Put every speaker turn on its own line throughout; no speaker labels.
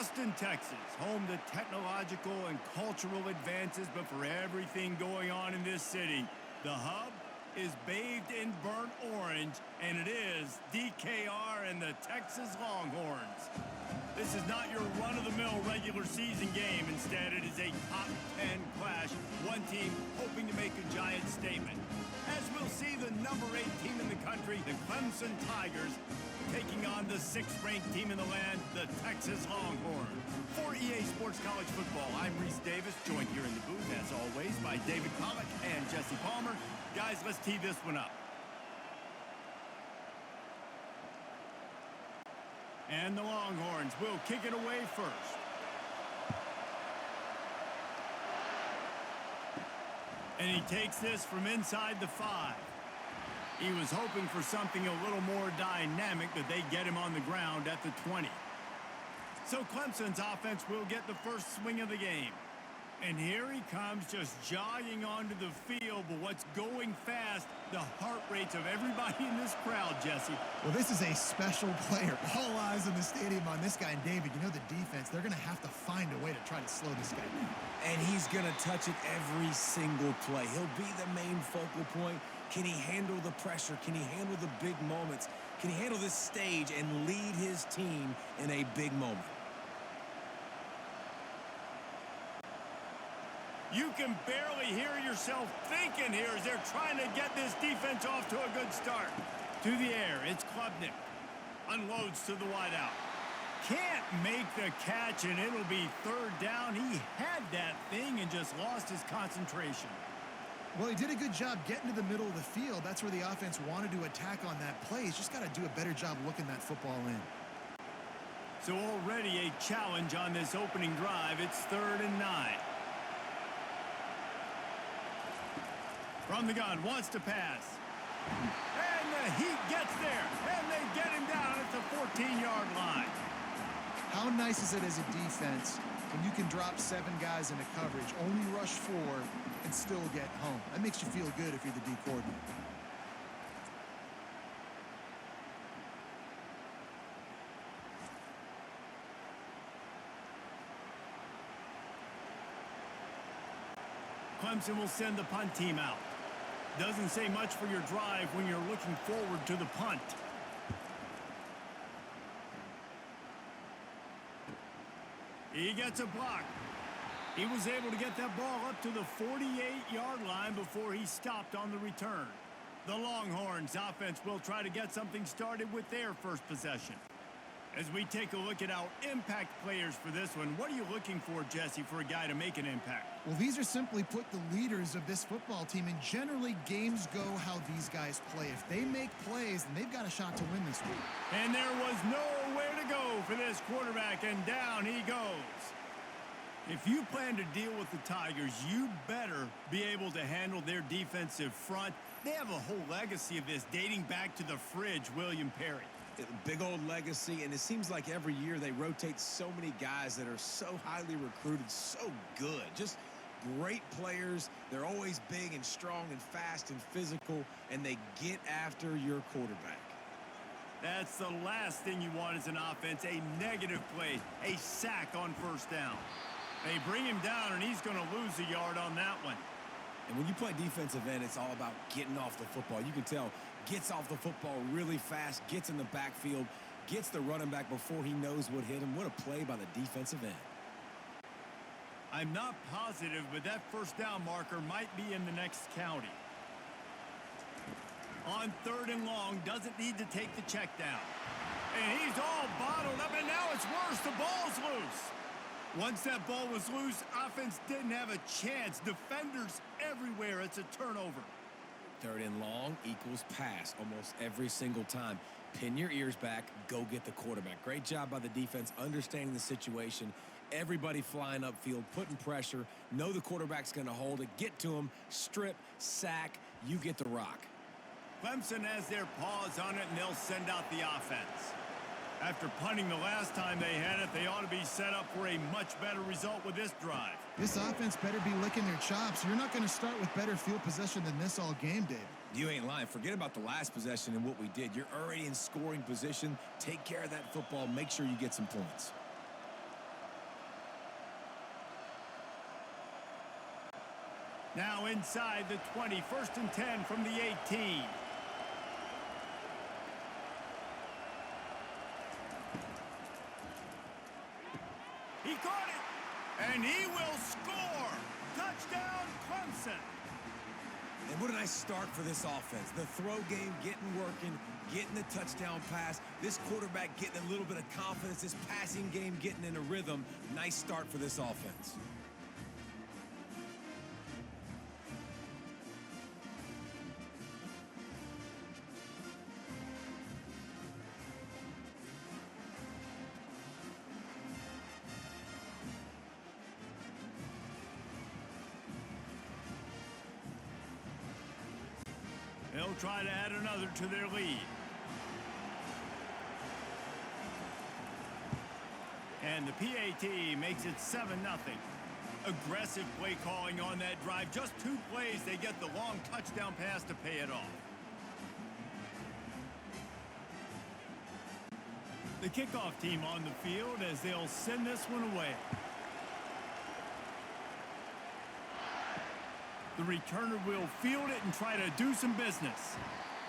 Austin, Texas, home to technological and cultural advances, but for everything going on in this city, the hub is bathed in burnt orange, and it is DKR and the Texas Longhorns. This is not your run-of-the-mill regular season game. Instead, it is a top 10 clash, one team hoping to make a giant statement. As we'll see, the number 8 team in the country, the Clemson Tigers, taking on the 6th-ranked team in the land, the Texas Longhorns. For EA Sports College Football, I'm Reese Davis, joined here in the booth, as always, by David Pollack and Jesse Palmer. Guys, let's tee this one up. And the Longhorns will kick it away first. And he takes this from inside the 5. He was hoping for something a little more dynamic, but they get him on the ground at the 20. So Clemson's offense will get the first swing of the game. And here he comes, just jogging onto the field. But what's going fast, the heart rates of everybody in this crowd, Jesse.
Well, this is a special player. All eyes in the stadium on this guy. And David, you know the defense, they're going to have to find a way to try to slow this guy down.
And he's going to touch it every single play. He'll be the main focal point. Can he handle the pressure? Can he handle the big moments? Can he handle this stage and lead his team in a big moment?
You can barely hear yourself thinking here as they're trying to get this defense off to a good start. To the air, it's Klubnik. Unloads to the wideout. Can't make the catch, and it'll be 3rd down. He had that thing and just lost his concentration.
Well, he did a good job getting to the middle of the field. That's where the offense wanted to attack on that play. He's just got to do a better job looking that football in.
So already a challenge on this opening drive. It's 3rd and 9. From the gun, wants to pass. And the heat gets there, and they get him down at the 14-yard line.
How nice is it as a defense when you can drop 7 guys into coverage, only rush 4, and still get home? That makes you feel good if you're the D coordinator.
Clemson will send the punt team out. Doesn't say much for your drive when you're looking forward to the punt. He gets a block. He was able to get that ball up to the 48-yard line before he stopped on the return. The Longhorns offense will try to get something started with their first possession. As we take a look at our impact players for this one, what are you looking for, Jesse, for a guy to make an impact?
Well, these are simply put the leaders of this football team, and generally games go how these guys play. If they make plays, then they've got a shot to win this week.
And there was nowhere to go for this quarterback, and down he goes. If you plan to deal with the Tigers, you better be able to handle their defensive front. They have a whole legacy of this dating back to the fridge, William Perry.
Big old legacy, and it seems like every year they rotate so many guys that are so highly recruited, so good, just great players. They're always big and strong and fast and physical, and they get after your quarterback.
That's the last thing you want as an offense, a negative play, a sack on 1st down. They bring him down, and he's going to lose a yard on that one.
And when you play defensive end, it's all about getting off the football. You can tell, gets off the football really fast, gets in the backfield, gets the running back before he knows what hit him. What a play by the defensive end.
I'm not positive, but that 1st down marker might be in the next county. On 3rd and long, doesn't need to take the check down. And he's all bottled up, and now it's worse. The ball's loose. Once that ball was loose, offense didn't have a chance. Defenders everywhere. It's a turnover.
3rd and long equals pass almost every single time. Pin your ears back, go get the quarterback. Great job by the defense, understanding the situation. Everybody flying upfield, putting pressure. Know the quarterback's going to hold it. Get to him, strip, sack. You get the rock.
Clemson has their paws on it, and they'll send out the offense. After punting the last time they had it, they ought to be set up for a much better result with this drive.
This offense better be licking their chops. You're not going to start with better field possession than this all game, David.
You ain't lying. Forget about the last possession and what we did. You're already in scoring position. Take care of that football. Make sure you get some points.
Now inside the 20, 1st and 10 from the 18. He caught it, and he will score. Touchdown, Clemson.
And what a nice start for this offense. The throw game getting working, getting the touchdown pass. This quarterback getting a little bit of confidence. This passing game getting in a rhythm. Nice start for this offense.
They'll try to add another to their lead. And the PAT makes it 7-0. Aggressive play calling on that drive. Just 2 plays, they get the long touchdown pass to pay it off. The kickoff team on the field as they'll send this one away. The returner will field it and try to do some business.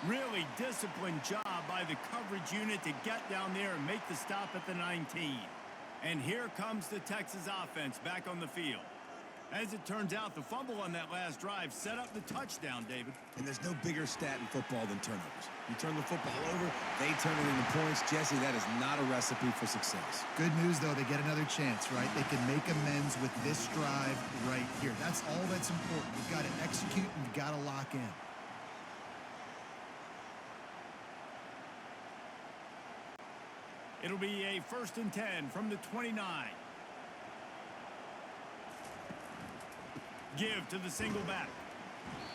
Really disciplined job by the coverage unit to get down there and make the stop at the 19. And here comes the Texas offense back on the field. As it turns out, the fumble on that last drive set up the touchdown, David.
And there's no bigger stat in football than turnovers. You turn the football over, they turn it into points. Jesse, that is not a recipe for success.
Good news, though, they get another chance, right? They can make amends with this drive right here. That's all that's important. You've got to execute and you've got to lock in.
It'll be a 1st and 10 from the 29. Give to the single back.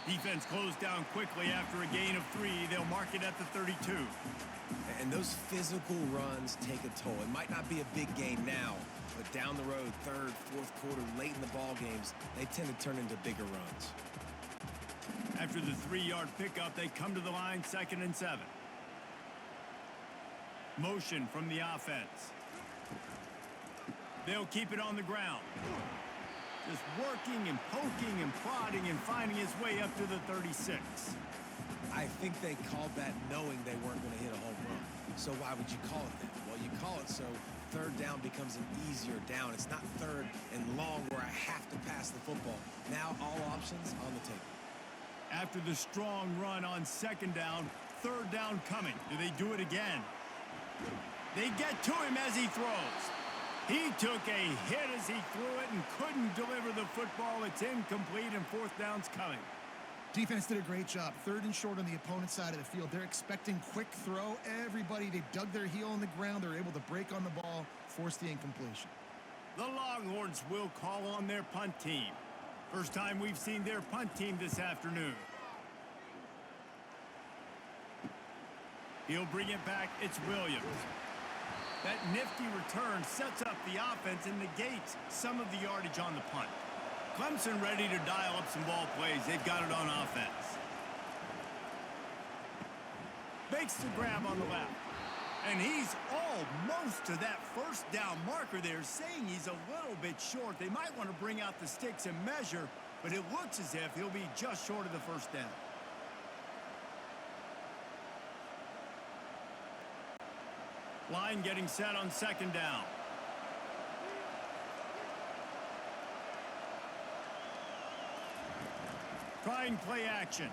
Defense closed down quickly after a gain of 3. They'll mark it at the 32.
And those physical runs take a toll. It might not be a big gain now, but down the road, 3rd, 4th quarter, late in the ball games, they tend to turn into bigger runs.
After the 3-yard pickup, they come to the line, 2nd and 7. Motion from the offense. They'll keep it on the ground. Just working and poking and prodding and finding his way up to the 36.
I think they called that knowing they weren't going to hit a home run. So why would you call it that? Well, you call it so 3rd down becomes an easier down. It's not 3rd and long where I have to pass the football. Now all options on the table.
After the strong run on 2nd down, 3rd down coming. Do they do it again? They get to him as he throws. He took a hit as he threw it and couldn't deliver the football. It's incomplete and 4th down's coming.
Defense did a great job. 3rd and short on the opponent's side of the field. They're expecting quick throw. Everybody, they dug their heel on the ground. They're able to break on the ball, force the incompletion.
The Longhorns will call on their punt team. First time we've seen their punt team this afternoon. He'll bring it back. It's Williams. That nifty return sets up the offense and negates some of the yardage on the punt. Clemson ready to dial up some ball plays. They've got it on offense. Makes the grab on the left. And he's almost to that 1st down marker there, saying he's a little bit short. They might want to bring out the sticks and measure, but it looks as if he'll be just short of the 1st down. Line getting set on 2nd down. Trying play action.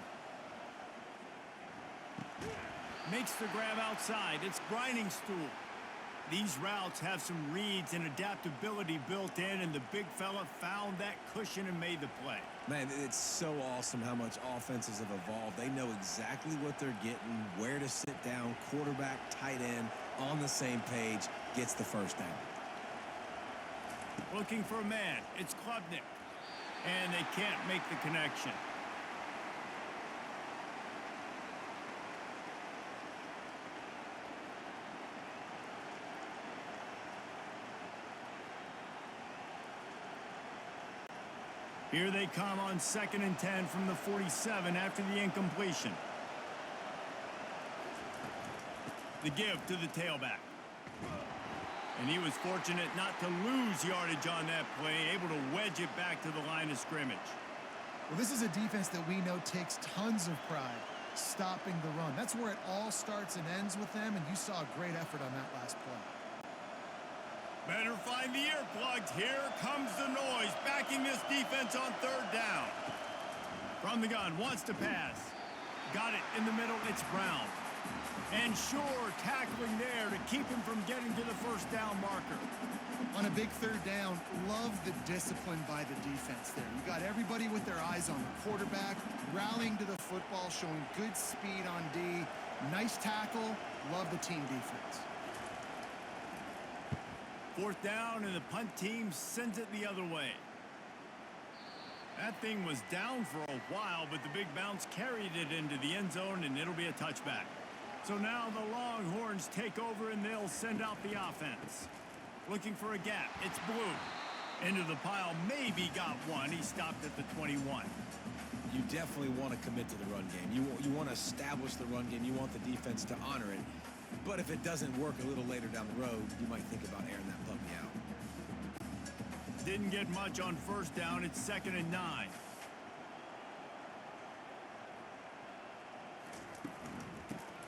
Makes the grab outside. It's grinding stool. These routes have some reads and adaptability built in, and the big fella found that cushion and made the play.
Man, it's so awesome how much offenses have evolved. They know exactly what they're getting, where to sit down, quarterback, tight end, on the same page, gets the 1st down.
Looking for a man. It's Klubnik. And they can't make the connection. Here they come on 2nd and 10 from the 47 after the incompletion. The give to the tailback. And he was fortunate not to lose yardage on that play, able to wedge it back to the line of scrimmage.
Well, this is a defense that we know takes tons of pride stopping the run. That's where it all starts and ends with them, and you saw a great effort on that last play.
Better find the earplugs. Here comes the noise, backing this defense on third down. From the gun, wants to pass. Got it in the middle, it's Brown. And sure, tackling there to keep him from getting to the first down marker.
On a big third down, love the discipline by the defense there. You got everybody with their eyes on the quarterback, rallying to the football, showing good speed on D. Nice tackle. Love the team defense.
Fourth down, and the punt team sends it the other way. That thing was down for a while, but the big bounce carried it into the end zone, and it'll be a touchback. So now the Longhorns take over, and they'll send out the offense. Looking for a gap. It's Blue. Into the pile. Maybe got one. He stopped at the 21.
You definitely want to commit to the run game. You want to establish the run game. You want the defense to honor it. But if it doesn't work a little later down the road, you might think about airing that puppy out.
Didn't get much on first down. It's 2nd and 9.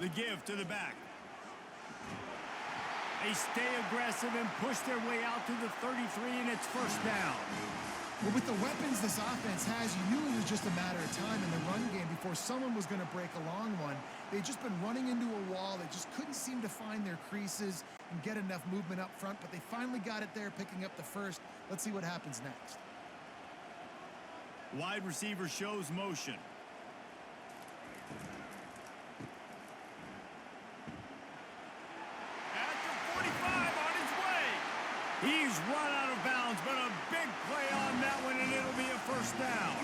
The give to the back. They stay aggressive and push their way out to the 33, and it's first down.
Well, with the weapons this offense has, you knew it was just a matter of time in the run game before someone was going to break a long one. They'd just been running into a wall. They just couldn't seem to find their creases and get enough movement up front, but they finally got it there, picking up the first. Let's see what happens next.
Wide receiver shows motion. He's run out of bounds, but a big play on that one, and it'll be a first down.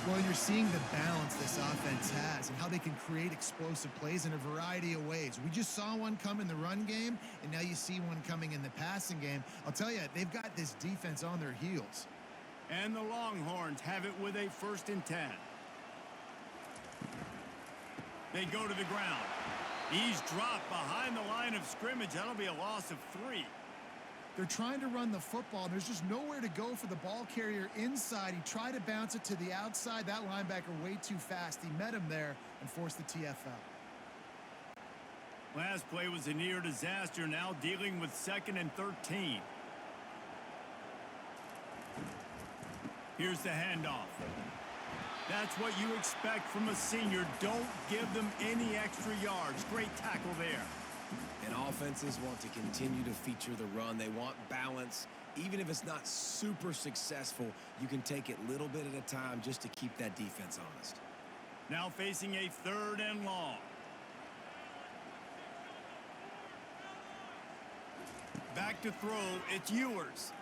Well, you're seeing the balance this offense has and how they can create explosive plays in a variety of ways. We just saw one come in the run game, and now you see one coming in the passing game. I'll tell you, they've got this defense on their heels.
And the Longhorns have it with a 1st and 10. They go to the ground. He's dropped behind the line of scrimmage. That'll be a loss of 3.
They're trying to run the football. There's just nowhere to go for the ball carrier inside. He tried to bounce it to the outside. That linebacker way too fast. He met him there and forced the TFL.
Last play was a near disaster. Now dealing with 2nd and 13. Here's the handoff. That's what you expect from a senior. Don't give them any extra yards. Great tackle there.
And offenses want to continue to feature the run. They want balance. Even if it's not super successful, you can take it little bit at a time just to keep that defense honest.
Now facing a 3rd and long. Back to throw. It's Ewers.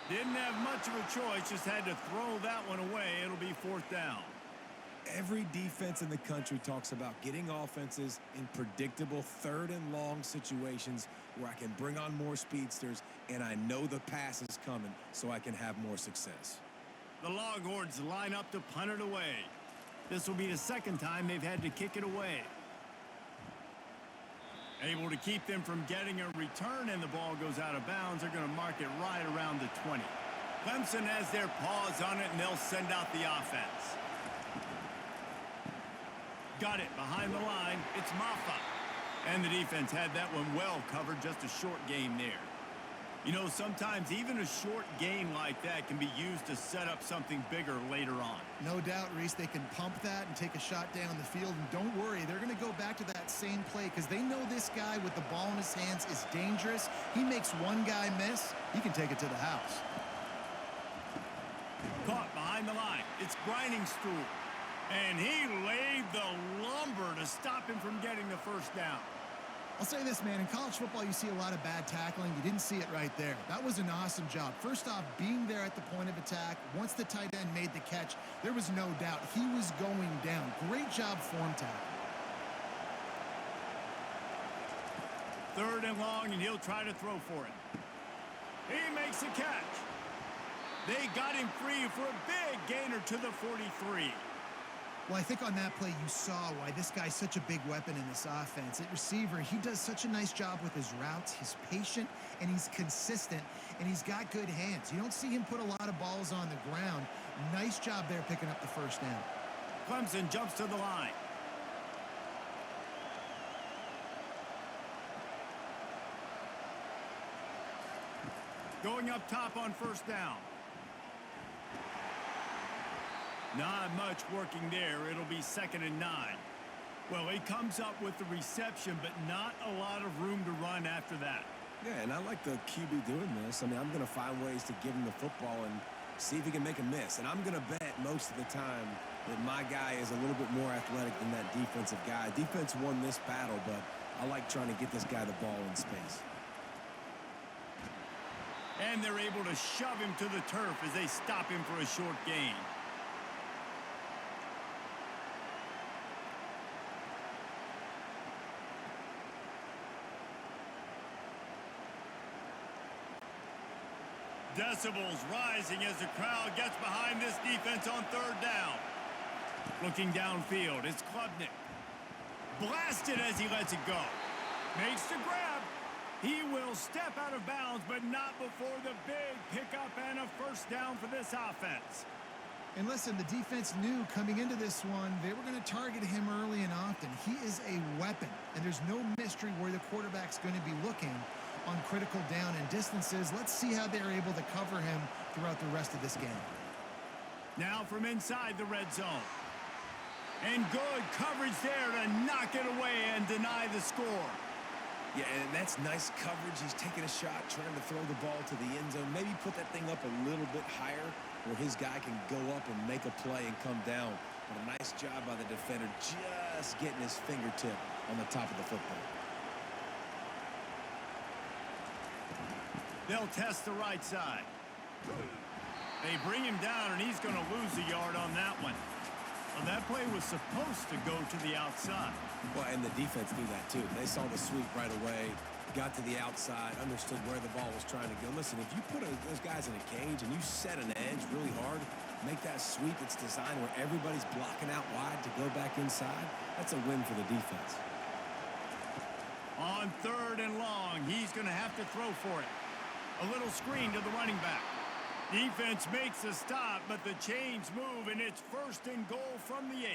Didn't have much of a choice. Just had to throw that one away. It'll be 4th down.
Every defense in the country talks about getting offenses in predictable 3rd and long situations where I can bring on more speedsters and I know the pass is coming so I can have more success.
The Longhorns line up to punt it away. This will be the 2nd time they've had to kick it away. Able to keep them from getting a return, and the ball goes out of bounds. They're going to mark it right around the 20. Clemson has their paws on it, and they'll send out the offense. Got it behind the line. It's Maffa. And the defense had that one well covered. Just a short game there. You know, sometimes even a short gain like that can be used to set up something bigger later on.
No doubt, Reese, they can pump that and take a shot down the field. And don't worry, they're going to go back to that same play because they know this guy with the ball in his hands is dangerous. He makes one guy miss, he can take it to the house.
Caught behind the line. It's Grindingstool. And he laid the lumber to stop him from getting the first down.
I'll say this, man. In college football, you see a lot of bad tackling. You didn't see it right there. That was an awesome job. First off, being there at the point of attack. Once the tight end made the catch, there was no doubt he was going down. Great job form tackle.
3rd and long, and he'll try to throw for it. He makes the catch. They got him free for a big gainer to the 43.
Well, I think on that play you saw why this guy's such a big weapon in this offense. At receiver, he does such a nice job with his routes. He's patient, and he's consistent, and he's got good hands. You don't see him put a lot of balls on the ground. Nice job there picking up the first down.
Clemson jumps to the line. Going up top on first down. Not much working there. It'll be 2nd and 9. Well, he comes up with the reception, but not a lot of room to run after that.
Yeah, and I like the QB doing this. I mean, I'm going to find ways to give him the football and see if he can make a miss. And I'm going to bet most of the time that my guy is a little bit more athletic than that defensive guy. Defense won this battle, but I like trying to get this guy the ball in space.
And they're able to shove him to the turf as they stop him for a short gain. Decibels rising as the crowd gets behind this defense on 3rd down. Looking downfield, it's Klubnik. Blasted as he lets it go. Makes the grab. He will step out of bounds, but not before the big pickup and a first down for this offense.
And listen, the defense knew coming into this one, they were going to target him early and often. He is a weapon, and there's no mystery where the quarterback's going to be looking on critical down and distances. Let's see how they're able to cover him throughout the rest of this game.
Now from inside the red zone. And good coverage there to knock it away and deny the score.
Yeah, and that's nice coverage. He's taking a shot, trying to throw the ball to the end zone. Maybe put that thing up a little bit higher where his guy can go up and make a play and come down. But a nice job by the defender just getting his fingertip on the top of the football.
They'll test the right side. They bring him down, and he's going to lose a yard on that one. Well, that play was supposed to go to the outside.
Well, and the defense knew that, too. They saw the sweep right away, got to the outside, understood where the ball was trying to go. Listen, if you put those guys in a cage and you set an edge really hard, make that sweep that's designed where everybody's blocking out wide to go back inside, that's a win for the defense.
On 3rd and long, he's going to have to throw for it. A little screen to the running back. Defense makes a stop, but the chains move, and it's 1st and goal from the 8.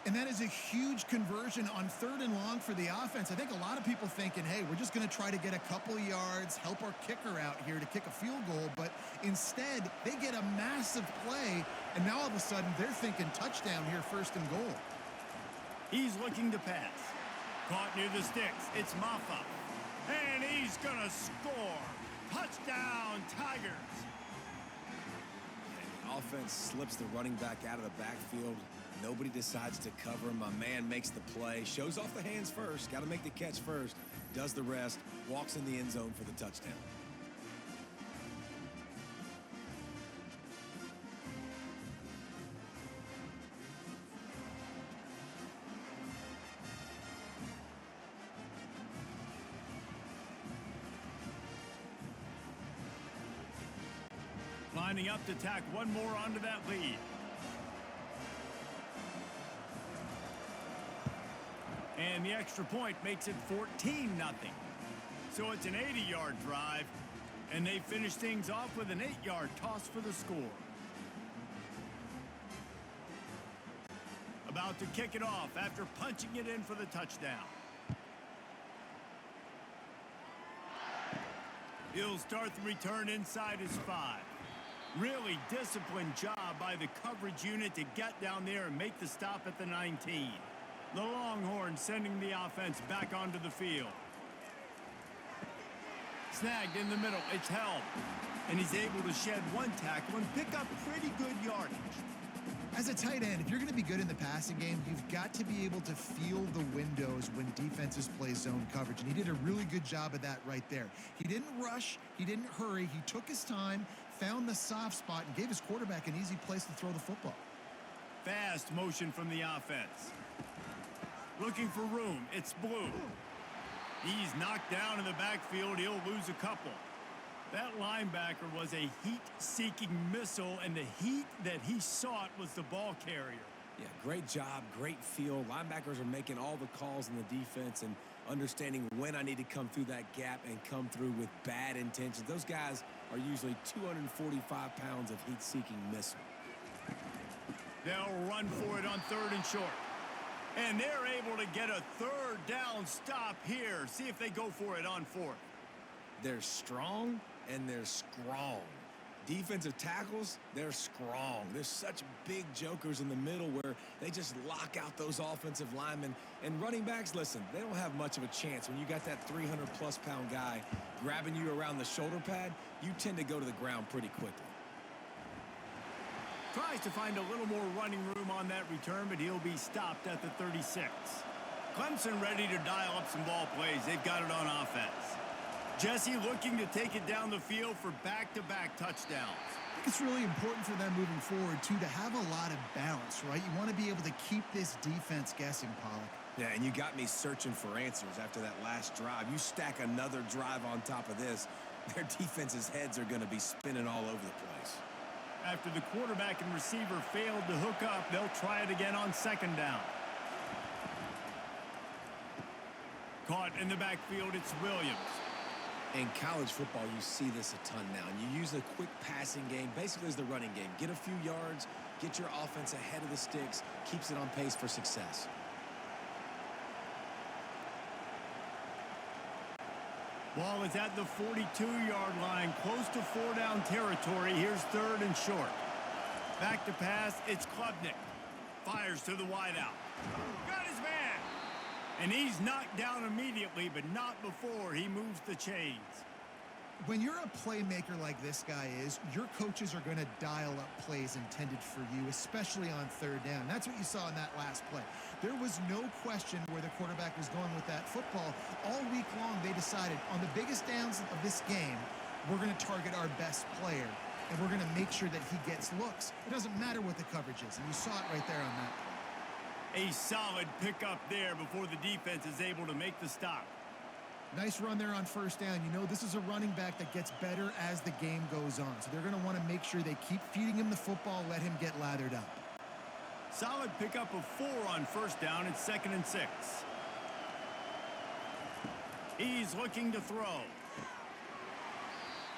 And that is a huge conversion on 3rd and long for the offense. I think a lot of people thinking, hey, we're just going to try to get a couple yards, help our kicker out here to kick a field goal. But instead, they get a massive play, and now all of a sudden they're thinking touchdown here, 1st and goal.
He's looking to pass. Caught near the sticks. It's Maffa. And he's going to score. Touchdown, Tigers.
And the offense slips the running back out of the backfield. Nobody decides to cover him. My man makes the play. Shows off the hands first. Got to make the catch first. Does the rest. Walks in the end zone for the touchdown.
Lining up to tack one more onto that lead. And the extra point makes it 14-0. So it's an 80-yard drive, and they finish things off with an 8-yard toss for the score. About to kick it off after punching it in for the touchdown. He'll start the return inside his 5. Really disciplined job by the coverage unit to get down there and make the stop at the 19. The Longhorns sending the offense back onto the field. Snagged in the middle, it's held. And he's able to shed one tackle and pick up pretty good yardage.
As a tight end, if you're going to be good in the passing game, you've got to be able to feel the windows when defenses play zone coverage. And he did a really good job of that right there. He didn't rush. He didn't hurry. He took his time, found the soft spot, and gave his quarterback an easy place to throw the football.
Fast motion from the offense. Looking for room. It's Blue. He's knocked down in the backfield. He'll lose a couple. That linebacker was a heat-seeking missile, and the heat that he sought was the ball carrier.
Yeah, great job, great feel. Linebackers are making all the calls in the defense and understanding when I need to come through that gap and come through with bad intentions. Those guys are usually 245 pounds of heat-seeking missile.
They'll run for it on 3rd and short. And they're able to get a 3rd down stop here. See if they go for it on 4th.
They're strong and they're strong. Defensive tackles, they're strong. There's such big jokers in the middle where they just lock out those offensive linemen. And running backs, listen, they don't have much of a chance. When you got that 300-plus pound guy grabbing you around the shoulder pad, you tend to go to the ground pretty quickly.
Tries to find a little more running room on that return, but he'll be stopped at the 36. Clemson ready to dial up some ball plays. They've got it on offense. Jesse looking to take it down the field for back-to-back touchdowns.
I think it's really important for them moving forward, too, to have a lot of balance, right? You want to be able to keep this defense guessing, Pollock.
Yeah, and you got me searching for answers after that last drive. You stack another drive on top of this, their defense's heads are going to be spinning all over the place.
After the quarterback and receiver failed to hook up, they'll try it again on 2nd down. Caught in the backfield, it's Williams.
In college football, you see this a ton now. And you use a quick passing game, basically as the running game. Get a few yards, get your offense ahead of the sticks, keeps it on pace for success.
Ball is at the 42-yard line, close to 4-down territory. Here's 3rd and short. Back to pass, it's Klubnik. Fires to the wideout. Got his man. And he's knocked down immediately, but not before he moves the chains.
When you're a playmaker like this guy is, your coaches are going to dial up plays intended for you, especially on 3rd down. That's what you saw in that last play. There was no question where the quarterback was going with that football. All week long, they decided on the biggest downs of this game, we're going to target our best player, and we're going to make sure that he gets looks. It doesn't matter what the coverage is, and you saw it right there on that play.
A solid pickup there before the defense is able to make the stop.
Nice run there on 1st down. You know, this is a running back that gets better as the game goes on. So they're going to want to make sure they keep feeding him the football, let him get lathered up.
Solid pickup of 4 on 1st down. It's 2nd and 6. He's looking to throw.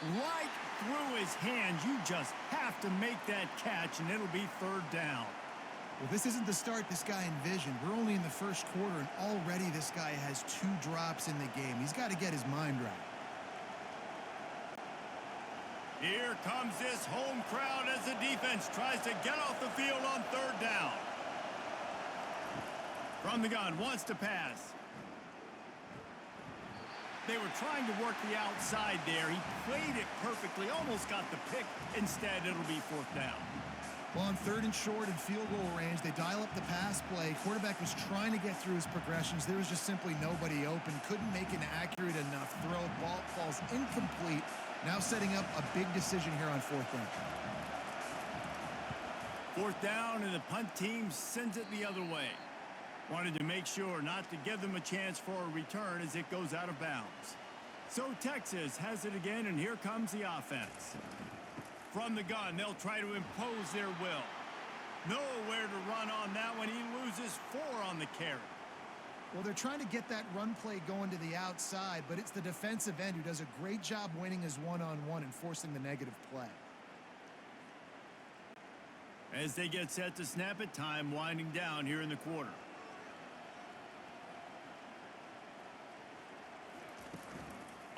Right through his hands. You just have to make that catch, and it'll be 3rd down.
Well, this isn't the start this guy envisioned. We're only in the 1st quarter, and already this guy has 2 drops in the game. He's got to get his mind right.
Here comes this home crowd as the defense tries to get off the field on 3rd down. From the gun, wants to pass. They were trying to work the outside there. He played it perfectly, almost got the pick. Instead, it'll be 4th down.
Well, on 3rd and short and field goal range, they dial up the pass play. Quarterback was trying to get through his progressions. There was just simply nobody open. Couldn't make an accurate enough throw. Ball falls incomplete. Now setting up a big decision here on 4th down.
4th down, and the punt team sends it the other way. Wanted to make sure not to give them a chance for a return as it goes out of bounds. So Texas has it again, and here comes the offense. From the gun, they'll try to impose their will. Nowhere to run on that one. He loses 4 on the carry.
Well, they're trying to get that run play going to the outside, but it's the defensive end who does a great job winning his one-on-one and forcing the negative play.
As they get set to snap it, time winding down here in the quarter.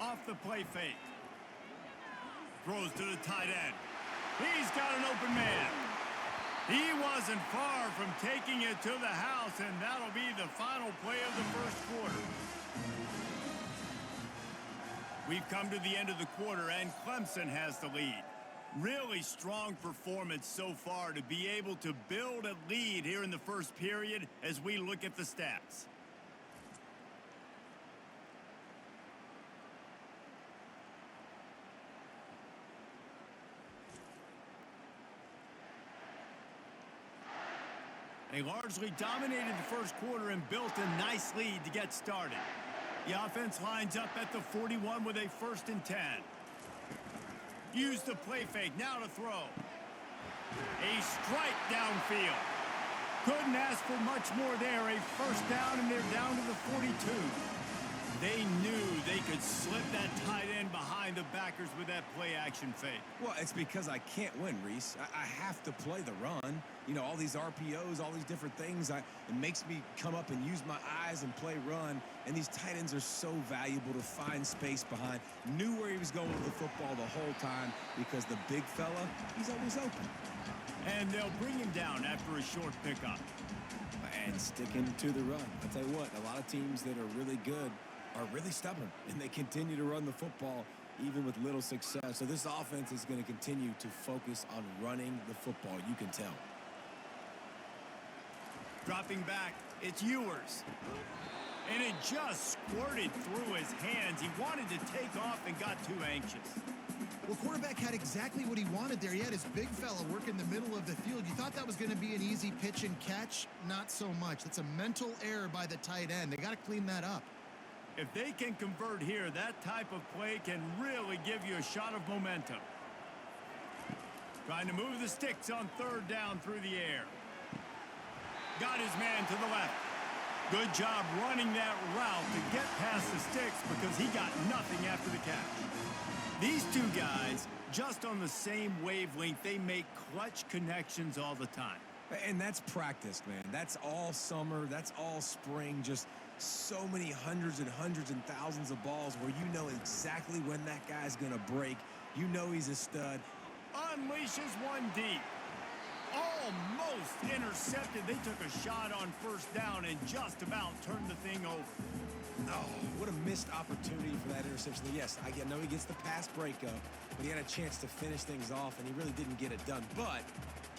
Off the play fake. Throws to the tight end. He's got an open man. He wasn't far from taking it to the house, and that'll be the final play of the 1st quarter. We've come to the end of the quarter, and Clemson has the lead. Really strong performance so far to be able to build a lead here in the 1st period as we look at the stats. They largely dominated the 1st quarter and built a nice lead to get started. The offense lines up at the 41 with a 1st and 10. Use the play fake, now to throw. A strike downfield. Couldn't ask for much more there. A first down, and they're down to the 42. They knew they could slip that tight end behind the backers with that play-action fake.
Well, it's because I can't win, Reese. I have to play the run. You know, all these RPOs, all these different things. It makes me come up and use my eyes and play run. And these tight ends are so valuable to find space behind. Knew where he was going with the football the whole time because the big fella, he's always open.
And they'll bring him down after a short pickup.
And sticking to the run. I'll tell you what, a lot of teams that are really good are really stubborn, and they continue to run the football even with little success. So this offense is going to continue to focus on running the football. You can tell.
Dropping back, it's Ewers. And it just squirted through his hands. He wanted to take off and got too anxious.
Well, quarterback had exactly what he wanted there. He had his big fella work in the middle of the field. You thought that was going to be an easy pitch and catch? Not so much. That's a mental error by the tight end. They got to clean that up.
If they can convert here, that type of play can really give you a shot of momentum. Trying to move the sticks on third down through the air. Got his man to the left. Good job running that route to get past the sticks because he got nothing after the catch. These two guys, just on the same wavelength, they make clutch connections all the time.
And that's practice, man. That's all summer. That's all spring. Just so many hundreds and thousands of balls where you know exactly when that guy's going to break. You know he's a stud.
Unleashes one deep. Almost intercepted. They took a shot on first down and just about turned the thing over.
Oh, what a missed opportunity for that interception. Yes, I know he gets the pass breakup, but he had a chance to finish things off, and he really didn't get it done. But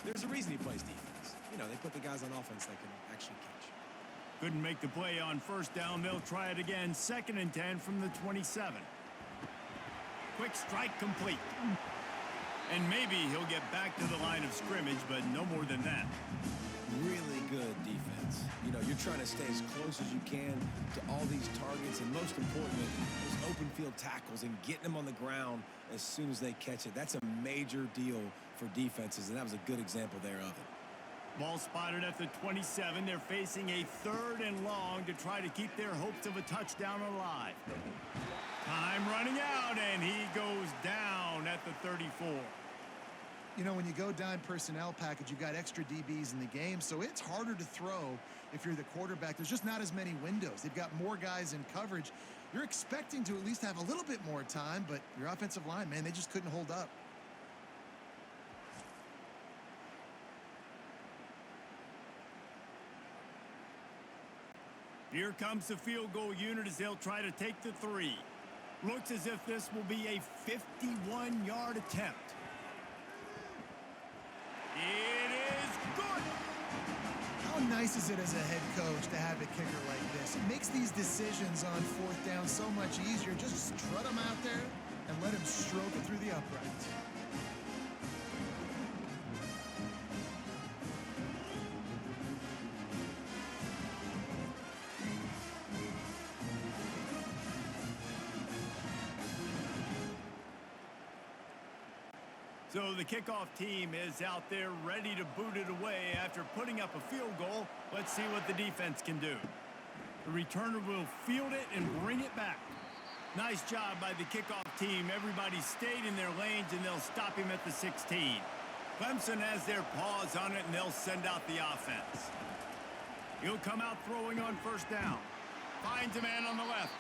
there's a reason he plays defense. You know, they put the guys on offense that can actually catch.
Couldn't make the play on first down. They'll try it again. 2nd and 10 from the 27. Quick strike complete. And maybe he'll get back to the line of scrimmage, but no more than that.
Really good defense. You know, you're trying to stay as close as you can to all these targets, and most importantly, those open field tackles and getting them on the ground as soon as they catch it. That's a major deal for defenses, and that was a good example there of it.
Ball spotted at the 27. They're facing a 3rd and long to try to keep their hopes of a touchdown alive. Time running out, and he goes down at the 34.
You know, when you go dime personnel package, you've got extra DBs in the game, so it's harder to throw if you're the quarterback. There's just not as many windows. They've got more guys in coverage. You're expecting to at least have a little bit more time, but your offensive line, man, they just couldn't hold up.
Here comes the field goal unit as they'll try to take the 3. Looks as if this will be a 51-yard attempt. It is good.
How nice is it as a head coach to have a kicker like this? It makes these decisions on 4th down so much easier. Just strut him out there and let him stroke it through the uprights.
So the kickoff team is out there ready to boot it away after putting up a field goal. Let's see what the defense can do. The returner will field it and bring it back. Nice job by the kickoff team. Everybody stayed in their lanes, and they'll stop him at the 16. Clemson has their paws on it, and they'll send out the offense. He'll come out throwing on first down. Finds a man on the left.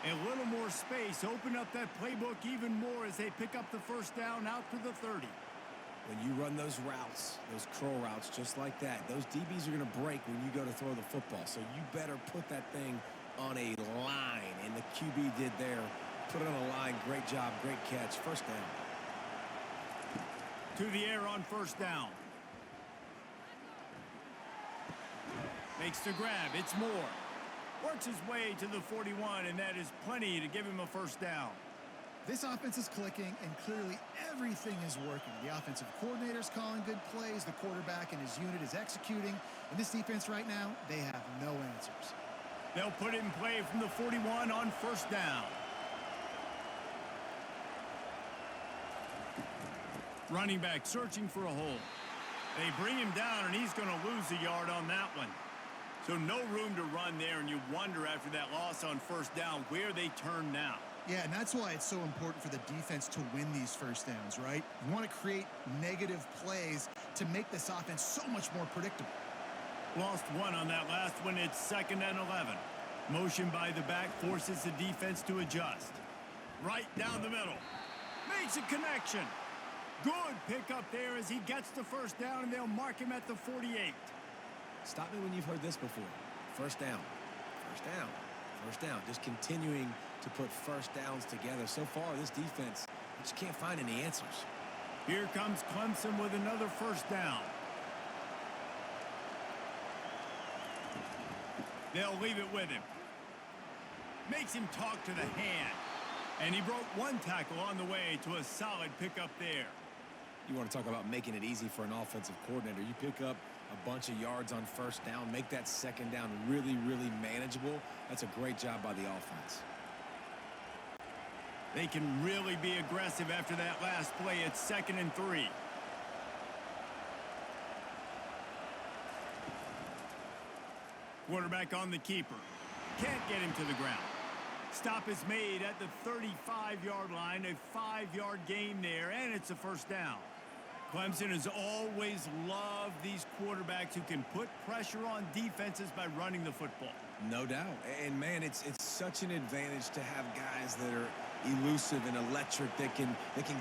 A little more space. Open up that playbook even more as they pick up the first down out to the 30.
When you run those routes, those curl routes just like that, those DBs are going to break when you go to throw the football. So you better put that thing on a line, and the QB did there. Put it on a line. Great job, great catch. First down.
To the air on first down. Makes the grab. It's Moore. Works his way to the 41, and that is plenty to give him a first down.
This offense is clicking, and clearly everything is working. The offensive coordinator's calling good plays. The quarterback and his unit is executing. And this defense right now, they have no answers.
They'll put it in play from the 41 on first down. Running back searching for a hole. They bring him down, and he's going to lose a yard on that one. So no room to run there, and you wonder after that loss on first down where they turn now.
Yeah, and that's why it's so important for the defense to win these first downs, right? You want to create negative plays to make this offense so much more predictable.
Lost one on that last one. It's 2nd and 11. Motion by the back forces the defense to adjust. Right down the middle. Makes a connection. Good pickup there as he gets the first down, and they'll mark him at the 48.
Stop me when you've heard this before. First down, first down, first down. Just continuing to put first downs together. So far, this defense just can't find any answers.
Here comes Clemson with another first down. They'll leave it with him. Makes him talk to the hand. And he broke one tackle on the way to a solid pickup there.
You want to talk about making it easy for an offensive coordinator. You pick up a bunch of yards on first down, make that second down really, really manageable. That's a great job by the offense.
They can really be aggressive after that last play. It's 2nd and 3. Quarterback on the keeper. Can't get him to the ground. Stop is made at the 35-yard line. A 5-yard gain there, and it's a first down. Clemson has always loved these quarterbacks who can put pressure on defenses by running the football.
No doubt. And, man, it's such an advantage to have guys that are elusive and electric that can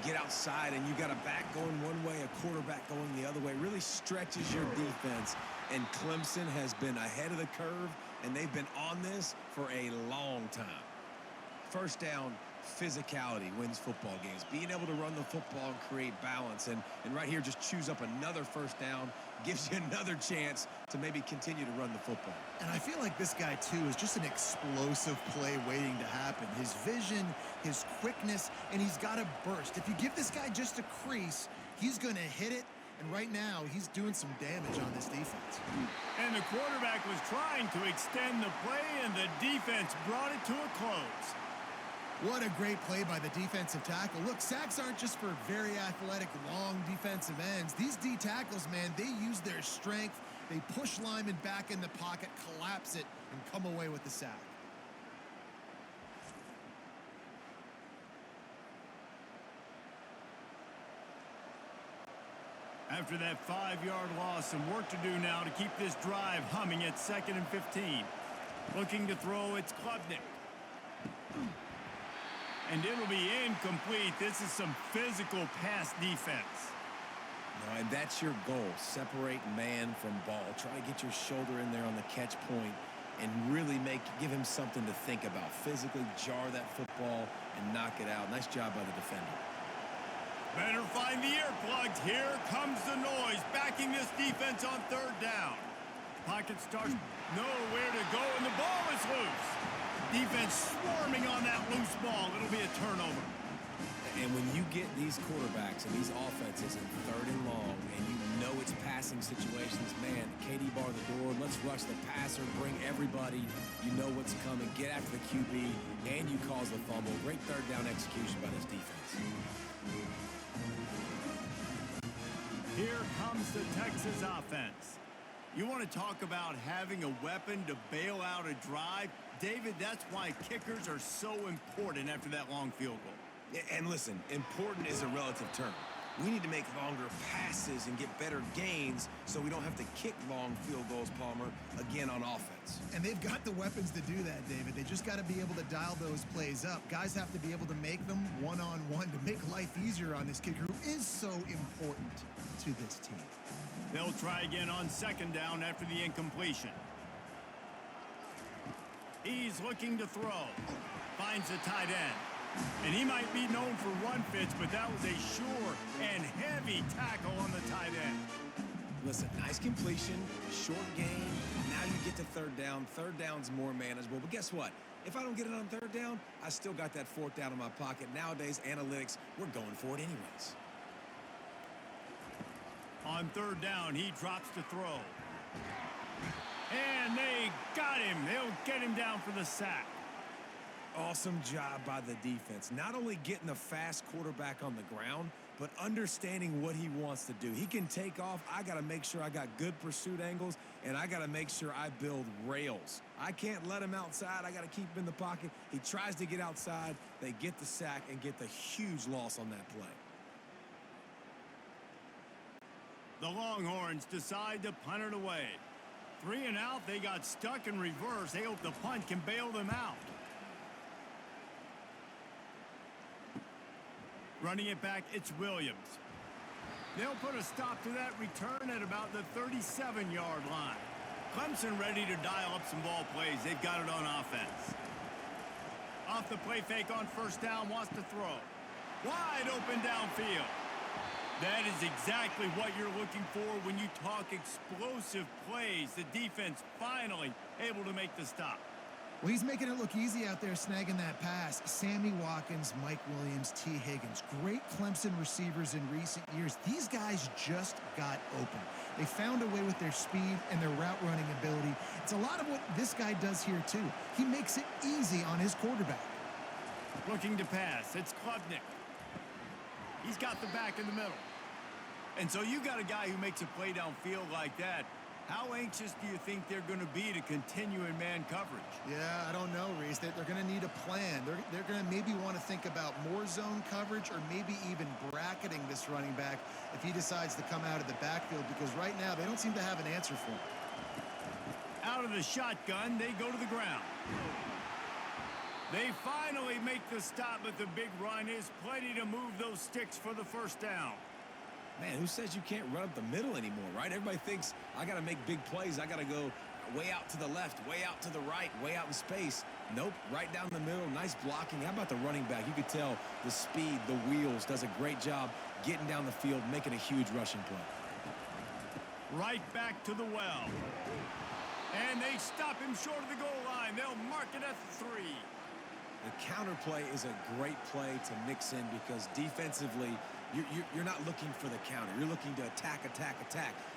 get outside, and you got a back going one way, a quarterback going the other way. It really stretches your defense, and Clemson has been ahead of the curve, and they've been on this for a long time. First down, physicality wins football games. Being able to run the football and create balance, and right here just choose up another first down, gives you another chance to maybe continue to run the football.
And I feel like this guy, too, is just an explosive play waiting to happen. His vision, his quickness, and he's got a burst. If you give this guy just a crease, he's going to hit it. And right now, he's doing some damage on this defense.
And the quarterback was trying to extend the play, and the defense brought it to a close.
What a great play by the defensive tackle. Look, sacks aren't just for very athletic, long defensive ends. These D tackles, man, they use their strength. They push linemen back in the pocket, collapse it, and come away with the sack.
After that 5-yard loss, some work to do now to keep this drive humming at 2nd and 15. Looking to throw, it's Klubnik. And it'll be incomplete. This is some physical pass defense.
No, and that's your goal. Separate man from ball. Try to get your shoulder in there on the catch point and really give him something to think about. Physically jar that football and knock it out. Nice job by the defender.
Better find the earplugs. Here comes the noise, backing this defense on 3rd down. Pocket starts nowhere to go, and the ball is loose. Defense swarming on that loose ball. It'll be a turnover.
And when you get these quarterbacks and these offenses in 3rd and long, and you know it's passing situations, man, KD bar the door, let's rush the passer, bring everybody. You know what's coming. Get after the QB, and you cause the fumble. Great 3rd down execution by this defense.
Here comes the Texas offense. You want to talk about having a weapon to bail out a drive? David, that's why kickers are so important after that long field goal.
And listen, important is a relative term. We need to make longer passes and get better gains so we don't have to kick long field goals, Palmer, again on offense.
And they've got the weapons to do that, David. They just got to be able to dial those plays up. Guys have to be able to make them one-on-one to make life easier on this kicker who is so important to this team.
They'll try again on 2nd down after the incompletion. He's looking to throw. Finds a tight end. And he might be known for run fits, but that was a sure and heavy tackle on the tight end.
Listen, nice completion, short gain. Now you get to 3rd down. 3rd down's more manageable. But guess what? If I don't get it on 3rd down, I still got that 4th down in my pocket. Nowadays, analytics, we're going for it anyways.
On 3rd down, he drops to throw. And they got him. They'll get him down for the sack.
Awesome job by the defense. Not only getting the fast quarterback on the ground, but understanding what he wants to do. He can take off. I got to make sure I got good pursuit angles, and I got to make sure I build rails. I can't let him outside. I got to keep him in the pocket. He tries to get outside. They get the sack and get the huge loss on that play.
The Longhorns decide to punt it away. 3 and out, they got stuck in reverse. They hope the punt can bail them out. Running it back, it's Williams. They'll put a stop to that return at about the 37-yard line. Clemson ready to dial up some ball plays. They've got it on offense. Off the play fake on first down, wants to throw. Wide open downfield. That is exactly what you're looking for when you talk explosive plays. The defense finally able to make the stop.
Well, he's making it look easy out there snagging that pass. Sammy Watkins, Mike Williams, T. Higgins. Great Clemson receivers in recent years. These guys just got open. They found a way with their speed and their route running ability. It's a lot of what this guy does here, too. He makes it easy on his quarterback.
Looking to pass. It's Klubnik. He's got the back in the middle. And so you got a guy who makes a play downfield like that. How anxious do you think they're going to be to continue in man coverage?
Yeah, I don't know, Reese. They're going to need a plan. They're going to maybe want to think about more zone coverage or maybe even bracketing this running back if he decides to come out of the backfield, because right now they don't seem to have an answer for him.
Out of the shotgun, they go to the ground. They finally make the stop, but the big run is plenty to move those sticks for the first down.
Man, who says you can't run up the middle anymore, right? Everybody thinks I got to make big plays. I got to go way out to the left, way out to the right, way out in space. Nope, right down the middle. Nice blocking. How about the running back? You could tell the speed, the wheels, does a great job getting down the field, making a huge rushing play.
Right back to the well. And they stop him short of the goal line. They'll mark it at 3.
The counter play is a great play to mix in because defensively, you're not looking for the counter. You're looking to attack.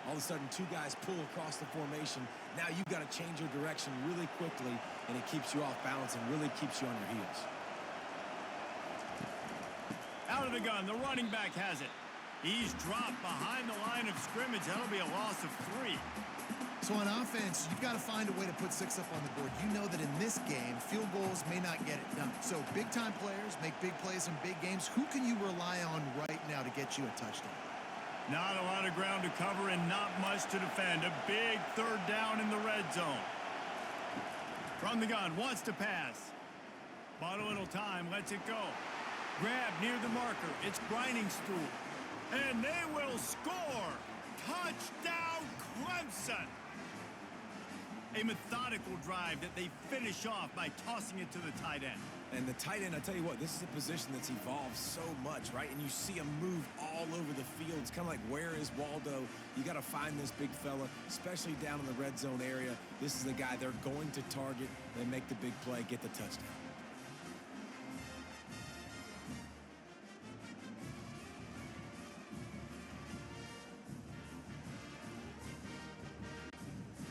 All of a sudden, 2 guys pull across the formation. Now you've got to change your direction really quickly, and it keeps you off balance and really keeps you on your heels.
Out of the gun, the running back has it. He's dropped behind the line of scrimmage. That'll be a loss of 3.
So on offense, you've got to find a way to put 6 up on the board. You know that in this game, field goals may not get it done. So big-time players make big plays in big games. Who can you rely on right now to get you a touchdown?
Not a lot of ground to cover and not much to defend. A big 3rd down in the red zone. From the gun, wants to pass. Bought a little time, lets it go. Grab near the marker. It's grinding stool. And they will score. Touchdown, Clemson. A methodical drive that they finish off by tossing it to the tight end.
And the tight end, I tell you what, this is a position that's evolved so much, right? And you see him move all over the field. It's kind of like, where is Waldo? You got to find this big fella, especially down in the red zone area. This is the guy they're going to target. They make the big play, get the touchdown.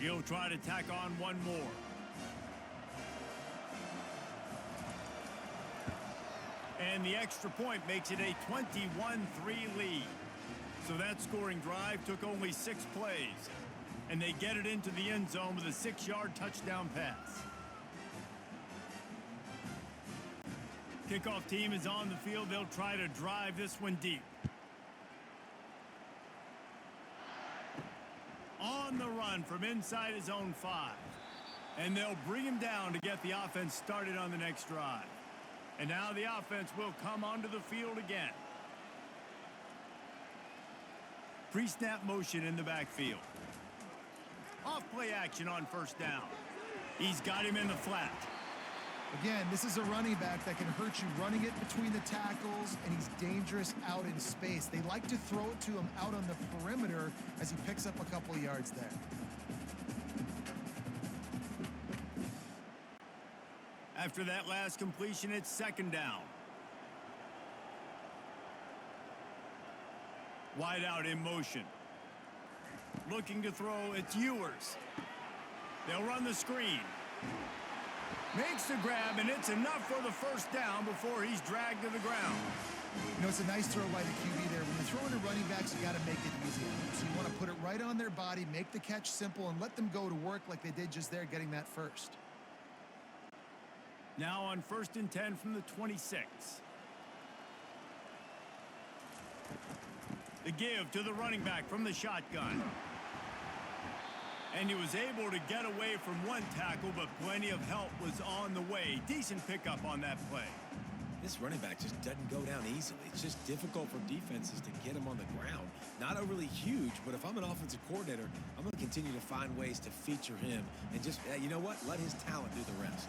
He'll try to tack on one more. And the extra point makes it a 21-3 lead. So that scoring drive took only 6 plays. And they get it into the end zone with a 6-yard touchdown pass. Kickoff team is on the field. They'll try to drive this one deep. On the run from inside his own 5. And they'll bring him down to get the offense started on the next drive. And now the offense will come onto the field again. Pre-snap motion in the backfield. Off-play action on first down. He's got him in the flat.
Again, this is a running back that can hurt you running it between the tackles, and he's dangerous out in space. They like to throw it to him out on the perimeter as he picks up a couple of yards there.
After that last completion, it's 2nd down. Wide out in motion. Looking to throw, it's Ewers. They'll run the screen. Makes the grab, and it's enough for the first down before he's dragged to the ground.
You know, it's a nice throw by the QB there. When you're throwing to running backs, you got to make it easy. So you want to put it right on their body, make the catch simple, and let them go to work like they did just there, getting that first.
Now on 1st and 10 from the 26. The give to the running back from the shotgun. And he was able to get away from one tackle, but plenty of help was on the way. Decent pickup on that play.
This running back just doesn't go down easily. It's just difficult for defenses to get him on the ground. Not overly huge, but if I'm an offensive coordinator, I'm going to continue to find ways to feature him and just, you know what, let his talent do the rest.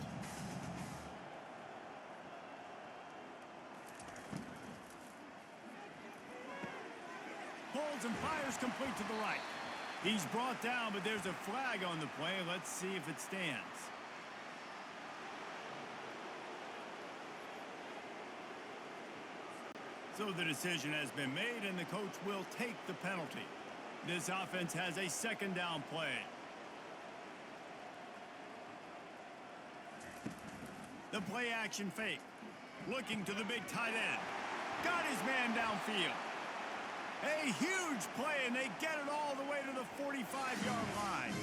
Pulls and fires complete to the right. He's brought down, but there's a flag on the play. Let's see if it stands. So the decision has been made, and the coach will take the penalty. This offense has a 2nd down play. The play action fake. Looking to the big tight end. Got his man downfield. A huge play, and they get it all the way to the 45-yard line.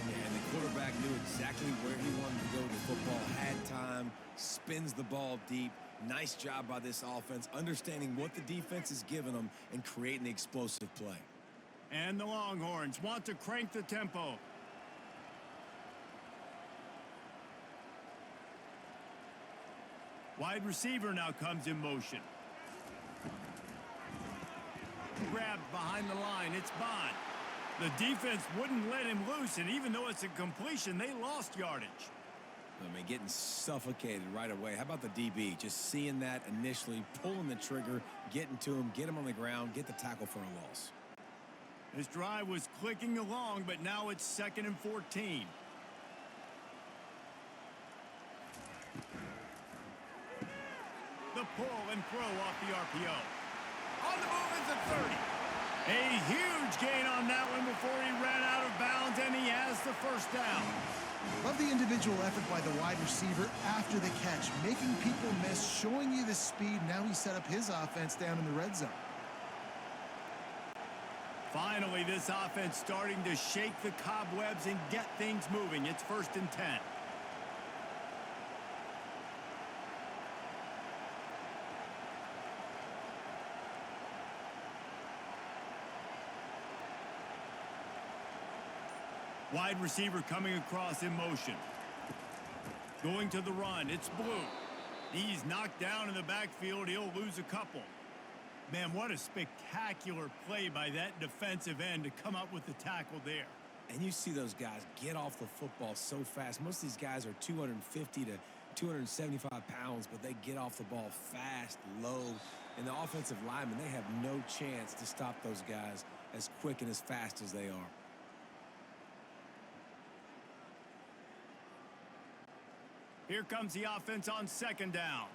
And the quarterback knew exactly where he wanted to go with the football, had time, spins the ball deep. Nice job by this offense, understanding what the defense is giving them and creating the explosive play.
And the Longhorns want to crank the tempo. Wide receiver now comes in motion. Grabbed behind the line. It's Bond. The defense wouldn't let him loose, and even though it's a completion, they lost yardage.
I mean, getting suffocated right away. How about the DB? Just seeing that initially, pulling the trigger, getting to him, get him on the ground, get the tackle for a loss.
This drive was clicking along, but now it's 2nd and 14. The pull and throw off the RPO. On the move is the 30. A huge gain on that one before he ran out of bounds, and he has the 1st down.
Love the individual effort by the wide receiver after the catch, making people miss, showing you the speed. Now he set up his offense down in the red zone.
Finally, this offense starting to shake the cobwebs and get things moving. It's 1st and 10. Wide receiver coming across in motion. Going to the run. It's Blue. He's knocked down in the backfield. He'll lose a couple. Man, what a spectacular play by that defensive end to come up with the tackle there.
And you see those guys get off the football so fast. Most of these guys are 250 to 275 pounds, but they get off the ball fast, low. And the offensive linemen, they have no chance to stop those guys as quick and as fast as they are.
Here comes the offense on 2nd down.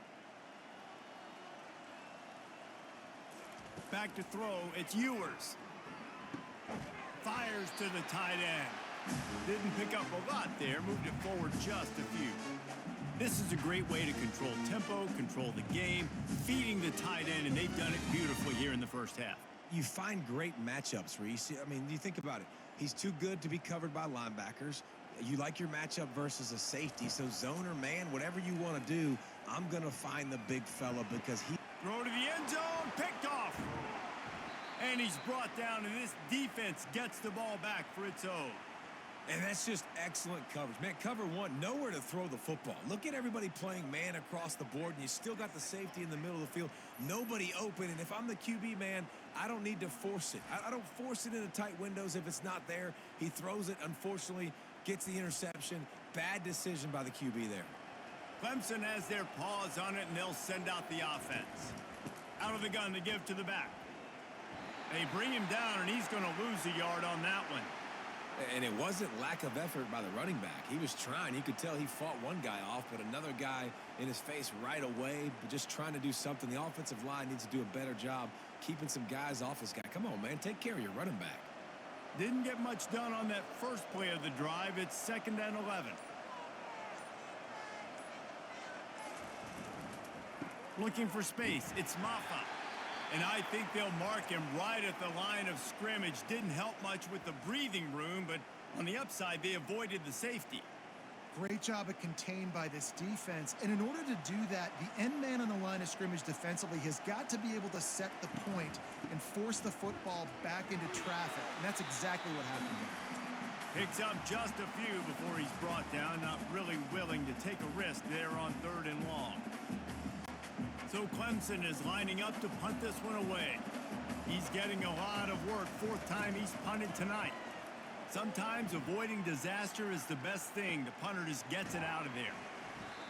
Back to throw, it's Ewers. Fires to the tight end. Didn't pick up a lot there, moved it forward just a few. This is a great way to control tempo, control the game, feeding the tight end, and they've done it beautifully here in the 1st half.
You find great matchups, Reese. I mean, you think about it. He's too good to be covered by linebackers. You like your matchup versus a safety, so zone or man, whatever you want to do, I'm going to find the big fella because he...
Throw to the end zone, picked off. And he's brought down, and this defense gets the ball back for its own.
And that's just excellent coverage. Man, cover one, nowhere to throw the football. Look at everybody playing man across the board, and you still got the safety in the middle of the field. Nobody open, and if I'm the QB, man, I don't need to force it. I don't force it into tight windows if it's not there. He throws it, unfortunately, gets the interception. Bad decision by the QB there.
Clemson has their paws on it, and they'll send out the offense. Out of the gun to give to the back. They bring him down, and he's going to lose a yard on that one.
And it wasn't lack of effort by the running back. He was trying. You could tell he fought one guy off, but another guy in his face right away, but just trying to do something. The offensive line needs to do a better job keeping some guys off this guy. Come on, man. Take care of your running back.
Didn't get much done on that first play of the drive. It's 2nd and 11. Looking for space. It's Maffa. And I think they'll mark him right at the line of scrimmage. Didn't help much with the breathing room, but on the upside, they avoided the safety.
Great job of contained by this defense. And in order to do that, the end man on the line of scrimmage defensively has got to be able to set the point and force the football back into traffic. And that's exactly what happened there.
Picks up just a few before he's brought down. Not really willing to take a risk there on 3rd and long. So Clemson is lining up to punt this one away. He's getting a lot of work. 4th time he's punted tonight. Sometimes avoiding disaster is the best thing. The punter just gets it out of there.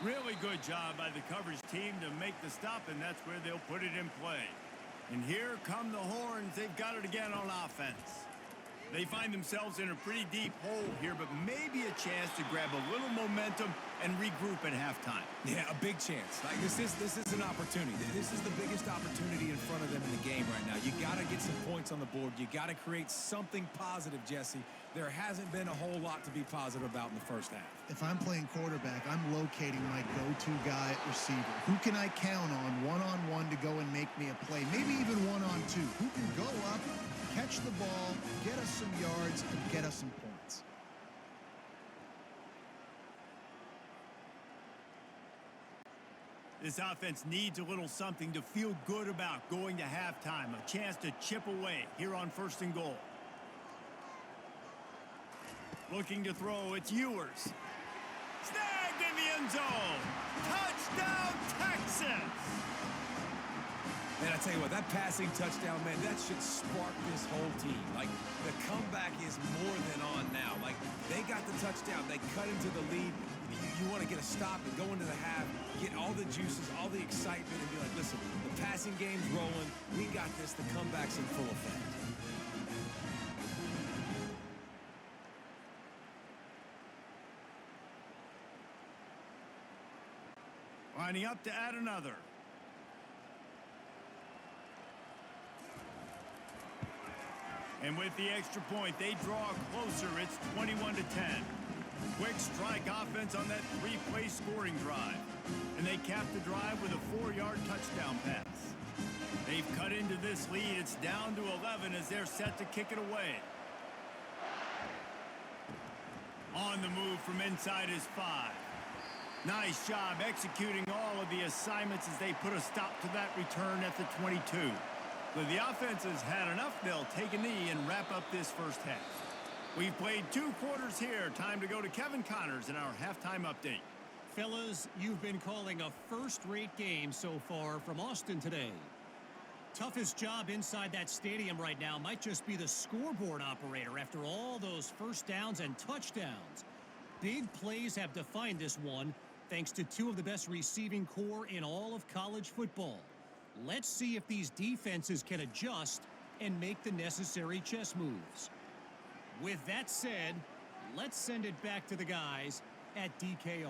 Really good job by the coverage team to make the stop, and that's where they'll put it in play. And here come the Horns. They've got it again on offense. They find themselves in a pretty deep hole here, but maybe a chance to grab a little momentum and regroup at halftime.
Yeah, a big chance. Like this is an opportunity. This is the biggest opportunity in front of them in the game right now. You got to get some points on the board. You got to create something positive, Jesse. There hasn't been a whole lot to be positive about in the first half.
If I'm playing quarterback, I'm locating my go-to guy at receiver. Who can I count on one-on-one to go and make me a play? Maybe even one-on-two. Who can go up, catch the ball, get us some yards, and get us some points?
This offense needs a little something to feel good about going to halftime. A chance to chip away here on 1st and goal. Looking to throw, it's Ewers. Snagged in the end zone. Touchdown, Texas!
Man, I tell you what, that passing touchdown, man, that should spark this whole team. Like, the comeback is more than on now. Like, they got the touchdown. They cut into the lead. You want to get a stop and go into the half, get all the juices, all the excitement, and be like, listen, the passing game's rolling. We got this. The comeback's in full effect.
Lining up to add another. And with the extra point, they draw closer. It's 21-10. Quick strike offense on that 3-play scoring drive. And they cap the drive with a 4-yard touchdown pass. They've cut into this lead. It's down to 11 as they're set to kick it away. On the move from inside his 5. Nice job executing all of the assignments as they put a stop to that return at the 22. So the offense has had enough. They'll take a knee and wrap up this first half. We've played 2 quarters here. Time to go to Kevin Connors in our halftime update.
Fellas, you've been calling a first-rate game so far from Austin today. Toughest job inside that stadium right now might just be the scoreboard operator after all those first downs and touchdowns. Big plays have defined this one, thanks to 2 of the best receiving core in all of college football. Let's see if these defenses can adjust and make the necessary chess moves. With that said, let's send it back to the guys at DKR.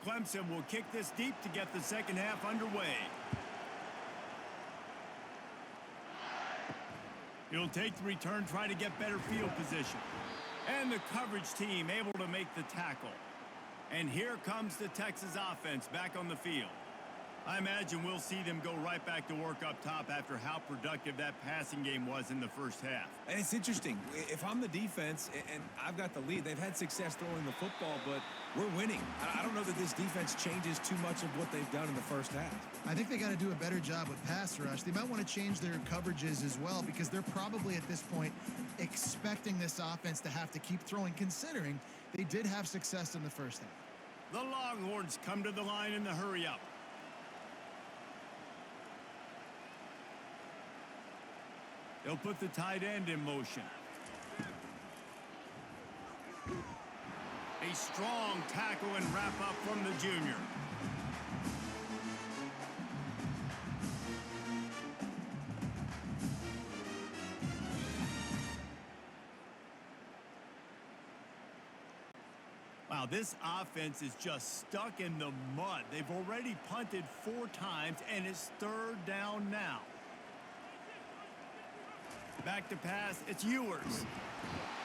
Clemson will kick this deep to get the second half underway. He'll take the return, try to get better field position. And the coverage team able to make the tackle. And here comes the Texas offense back on the field. I imagine we'll see them go right back to work up top after how productive that passing game was in the first half.
And it's interesting. If I'm the defense and I've got the lead, they've had success throwing the football, but we're winning. I don't know that this defense changes too much of what they've done in the first half.
I think they got to do a better job with pass rush. They might want to change their coverages as well because they're probably at this point expecting this offense to have to keep throwing, considering they did have success in the first half.
The Longhorns come to the line in the hurry-up. They'll put the tight end in motion. A strong tackle and wrap up from the junior. Wow, this offense is just stuck in the mud. They've already punted 4 times, and it's 3rd down now. Back to pass, it's Ewers.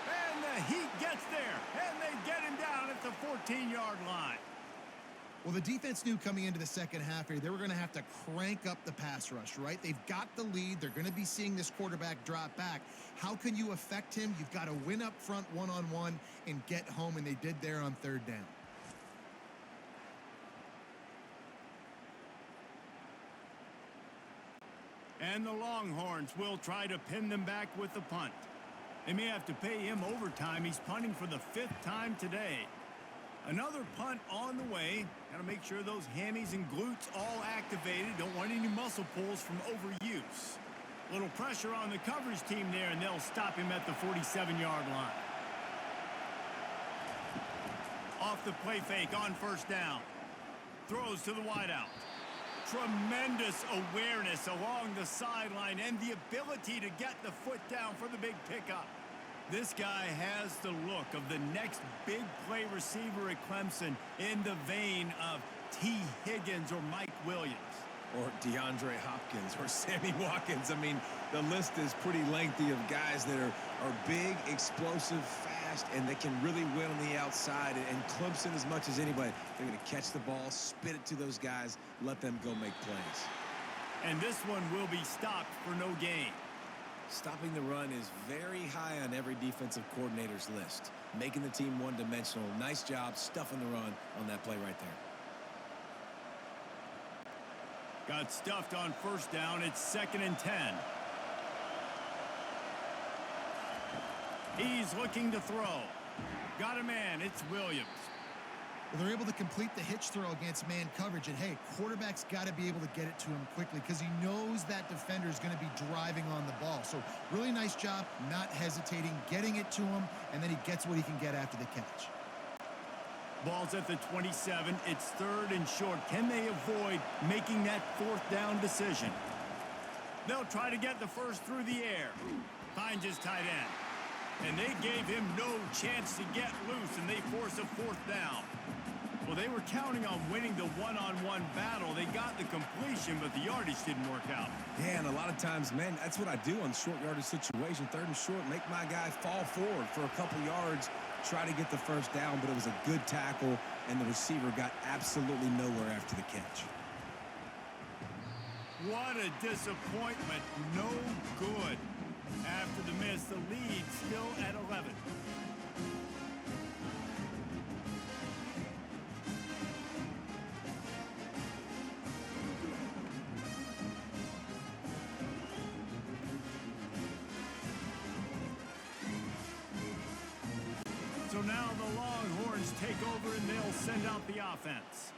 And the Heat gets there, and they get him down at the 14-yard line.
Well, the defense knew coming into the second half here, they were going to have to crank up the pass rush, right? They've got the lead. They're going to be seeing this quarterback drop back. How can you affect him? You've got to win up front one-on-one and get home, and they did there on third down.
And the Longhorns will try to pin them back with the punt. They may have to pay him overtime. He's punting for the 5th time today. Another punt on the way. Got to make sure those hammies and glutes all activated. Don't want any muscle pulls from overuse. Little pressure on the coverage team there, and they'll stop him at the 47-yard line. Off the play fake on first down. Throws to the wideout. Tremendous awareness along the sideline and the ability to get the foot down for the big pickup. This guy has the look of the next big play receiver at Clemson in the vein of T. Higgins or Mike Williams.
Or DeAndre Hopkins or Sammy Watkins. I mean, the list is pretty lengthy of guys that are big, explosive, fast, and they can really win on the outside. And Clemson, as much as anybody, they're going to catch the ball, spit it to those guys, let them go make plays.
And this one will be stopped for no gain.
Stopping the run is very high on every defensive coordinator's list. Making the team one-dimensional. Nice job stuffing the run on that play right there.
Got stuffed on first down. It's 2nd and 10. He's looking to throw. Got a man. It's Williams.
Well, they're able to complete the hitch throw against man coverage. And, hey, quarterback's got to be able to get it to him quickly because he knows that defender is going to be driving on the ball. So really nice job, not hesitating, getting it to him, and then he gets what he can get after the catch.
Ball's at the 27. It's 3rd and short. Can they avoid making that 4th down decision? They'll try to get the first through the air. Finds his tight end. And they gave him no chance to get loose, and they force a 4th down. Well, they were counting on winning the one-on-one battle. They got the completion, but the yardage didn't work out.
Yeah, and a lot of times, man, that's what I do on short yardage situation. 3rd and short, make my guy fall forward for a couple yards, try to get the first down, but it was a good tackle, and the receiver got absolutely nowhere after the catch.
What a disappointment. No good. After the miss, the lead still at 11. So now the Longhorns take over and they'll send out the offense.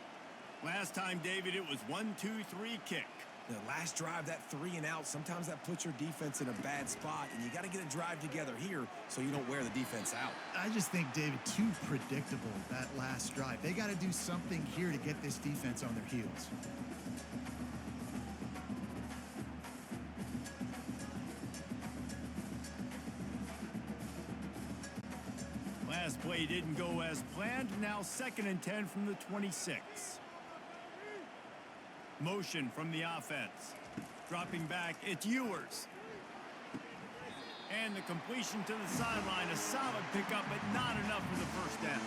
Last time, David, it was 1-2-3 kick.
The last drive, that 3 and out, sometimes that puts your defense in a bad spot, and you got to get a drive together here so you don't wear the defense out.
I just think, David, too predictable, that last drive. They got to do something here to get this defense on their heels.
Last play didn't go as planned. Now 2nd and 10 from the 26. Motion from the offense. Dropping back, it's Ewers. And the completion to the sideline. A solid pickup, but not enough for the first down.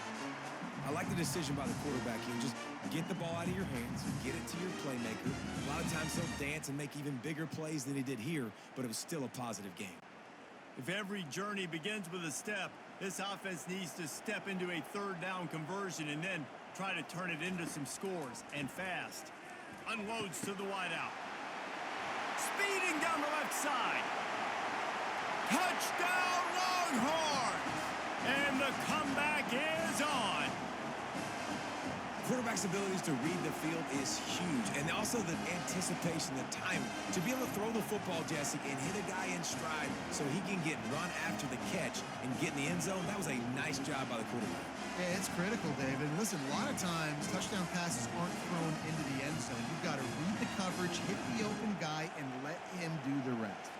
I like the decision by the quarterback here. Just get the ball out of your hands, get it to your playmaker. A lot of times he'll dance and make even bigger plays than he did here, but it was still a positive game.
If every journey begins with a step, this offense needs to step into a 3rd down conversion and then try to turn it into some scores, and fast. Unloads to the wideout. Speeding down the left side. Touchdown Longhorns! And the comeback is on.
Quarterback's abilities to read the field is huge, and also the anticipation, the timing. To be able to throw the football, Jesse, and hit a guy in stride so he can get run after the catch and get in the end zone, that was a nice job by the quarterback.
Yeah, it's critical, David. Listen, a lot of times touchdown passes aren't thrown into the end zone. You've got to read the coverage, hit the open guy, and let him do the rest.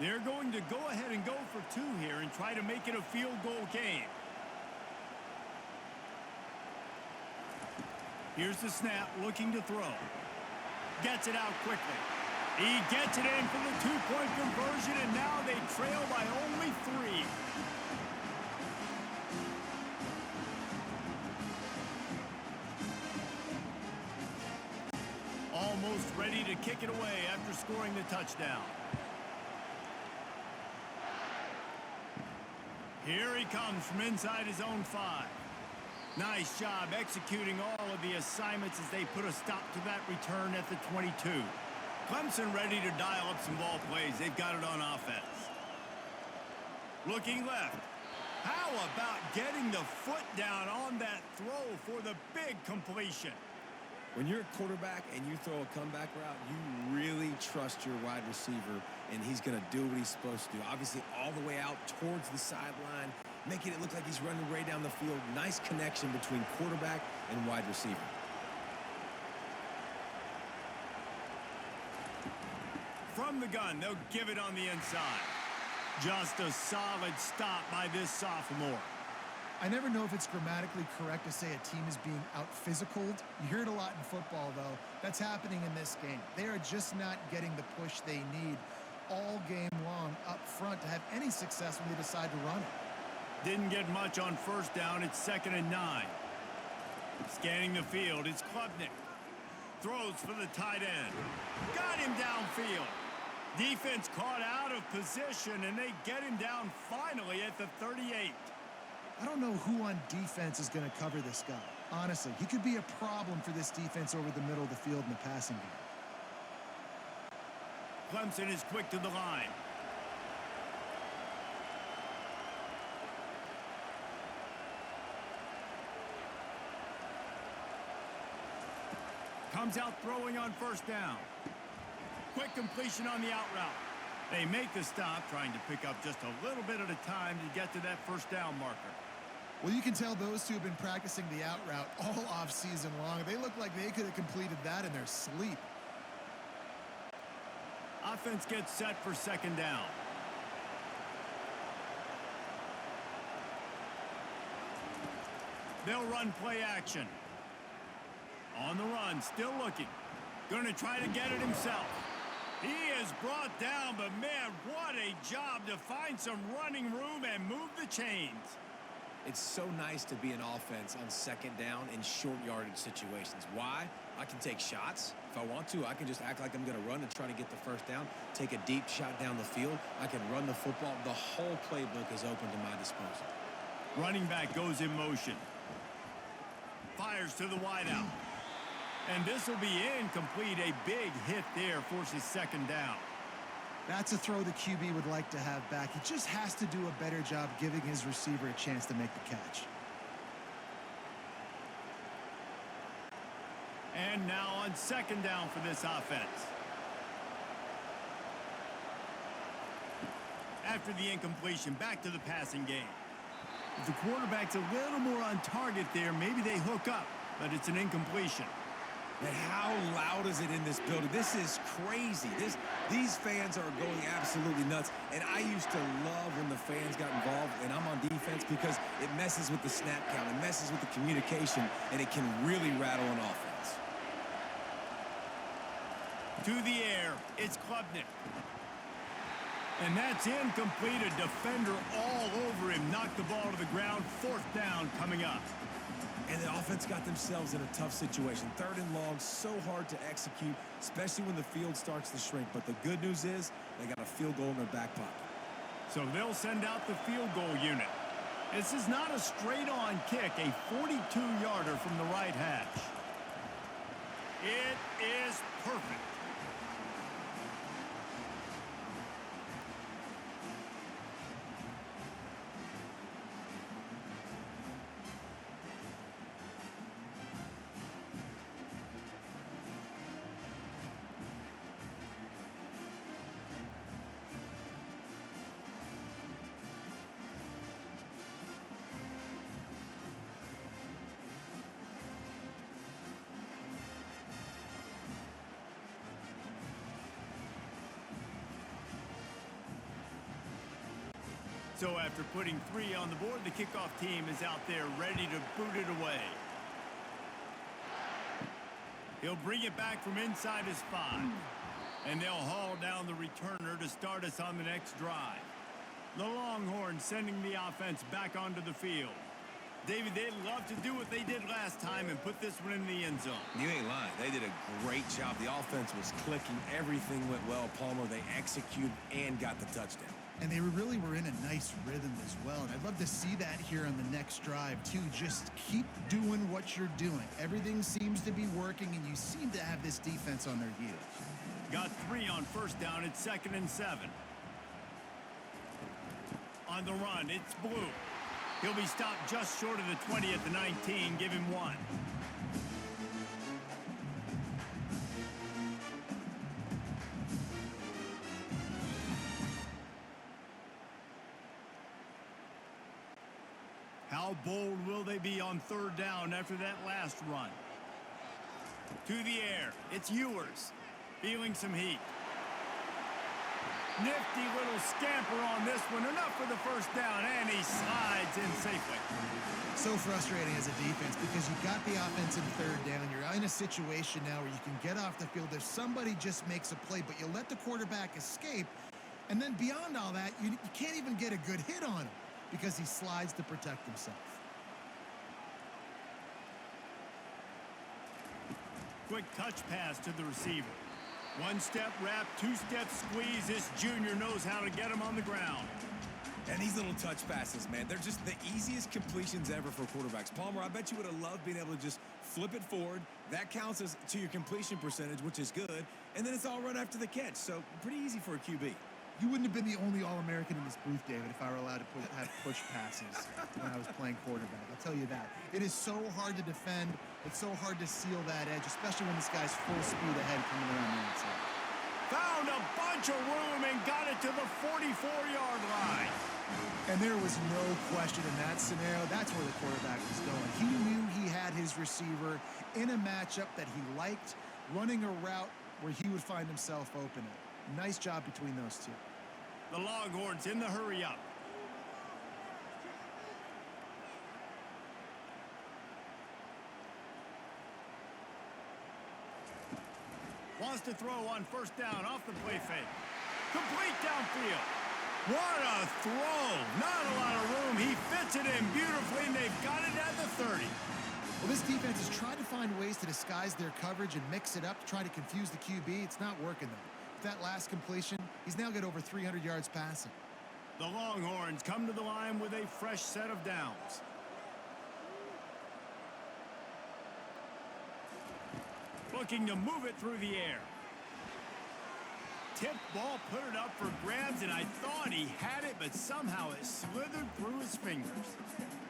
They're going to go ahead and go for 2 here and try to make it a field goal game. Here's the snap, looking to throw. Gets it out quickly. He gets it in for the two-point conversion, and now they trail by only 3. Almost ready to kick it away after scoring the touchdown. Here he comes from inside his own 5. Nice job executing all of the assignments as they put a stop to that return at the 22. Clemson ready to dial up some ball plays. They've got it on offense. Looking left. How about getting the foot down on that throw for the big completion?
When you're a quarterback and you throw a comeback route, you really trust your wide receiver, and he's going to do what he's supposed to do. Obviously, all the way out towards the sideline, making it look like he's running right down the field. Nice connection between quarterback and wide receiver.
From the gun, they'll give it on the inside. Just a solid stop by this sophomore.
I never know if it's grammatically correct to say a team is being out-physicaled. You hear it a lot in football, though. That's happening in this game. They are just not getting the push they need all game long up front to have any success when they decide to run it.
Didn't get much on first down. It's 2nd and 9. Scanning the field, it's Klubnik. Throws for the tight end. Got him downfield. Defense caught out of position, and they get him down finally at the 38.
I don't know who on defense is going to cover this guy. Honestly, he could be a problem for this defense over the middle of the field in the passing game.
Clemson is quick to the line. Comes out throwing on first down. Quick completion on the out route. They make the stop, trying to pick up just a little bit at a time to get to that first down marker.
Well, you can tell those two have been practicing the out route all off-season long. They look like they could have completed that in their sleep.
Offense gets set for 2nd down. They'll run play action. On the run, still looking. Going to try to get it himself. He is brought down, but man, what a job to find some running room and move the chains.
It's so nice to be an offense on 2nd down in short yardage situations. Why? I can take shots. If I want to, I can just act like I'm going to run and try to get the first down, take a deep shot down the field. I can run the football. The whole playbook is open to my disposal.
Running back goes in motion. Fires to the wideout. And this will be incomplete. A big hit there forces 2nd down.
That's a throw the QB would like to have back. He just has to do a better job giving his receiver a chance to make the catch.
And now on 2nd down for this offense. After the incompletion, back to the passing game. If the quarterback's a little more on target there, maybe they hook up, but it's an incompletion.
And how loud is it in this building? This is crazy. These fans are going absolutely nuts. And I used to love when the fans got involved, and I'm on defense, because it messes with the snap count. It messes with the communication, and it can really rattle an offense.
To the air, it's Klubnik. And that's incomplete. A defender all over him. Knocked the ball to the ground. 4th down coming up.
And the offense got themselves in a tough situation. 3rd and long, so hard to execute, especially when the field starts to shrink. But the good news is they got a field goal in their back pocket.
So they'll send out the field goal unit. This is not a straight-on kick, a 42-yarder from the right hash. It is perfect. So after putting 3 on the board, the kickoff team is out there ready to boot it away. He'll bring it back from inside his 5. And they'll haul down the returner to start us on the next drive. The Longhorns sending the offense back onto the field. David, they'd love to do what they did last time and put this one in the end zone.
You ain't lying. They did a great job. The offense was clicking. Everything went well. Palmer, they executed and got the touchdown.
And they really were in a nice rhythm as well. And I'd love to see that here on the next drive, too. Just keep doing what you're doing. Everything seems to be working, and you seem to have this defense on their heels.
Got 3 on first down. It's 2nd and 7. On the run, it's Blue. He'll be stopped just short of the 20 at the 19. Give him 1. How bold will they be on 3rd down after that last run? To the air. It's Ewers. Feeling some heat. Nifty little scamper on this one. Enough for the first down, and he slides in safely.
So frustrating as a defense because you've got the offense in 3rd down. You're in a situation now where you can get off the field if somebody just makes a play, but you let the quarterback escape. And then beyond all that, you can't even get a good hit on him because he slides to protect himself.
Quick touch pass to the receiver. 1-step wrap, 2-step squeeze. This junior knows how to get him on the ground.
And these little touch passes, man, they're just the easiest completions ever for quarterbacks. Palmer, I bet you would have loved being able to just flip it forward. That counts as to your completion percentage, which is good. And then it's all run after the catch. So pretty easy for a QB.
You wouldn't have been the only All-American in this booth, David, if I were allowed to have push passes when I was playing quarterback. I'll tell you that. It is so hard to defend. It's so hard to seal that edge, especially when this guy's full speed ahead coming around the outside.
Found a bunch of room and got it to the 44-yard line.
And there was no question in that scenario. That's where the quarterback was going. He knew he had his receiver in a matchup that he liked, running a route where he would find himself open. Nice job between those two.
The Longhorns in the hurry up. Wants to throw on 1st down off the play fake. Complete downfield. What a throw. Not a lot of room. He fits it in beautifully, and they've got it at the 30.
Well, this defense has tried to find ways to disguise their coverage and mix it up to try to confuse the QB. It's not working, though. That last completion, he's now got over 300 yards passing.
The Longhorns come to the line with a fresh set of downs. Looking to move it through the air. Tipped ball, put it up for grabs, and I thought he had it, but somehow it slithered through his fingers.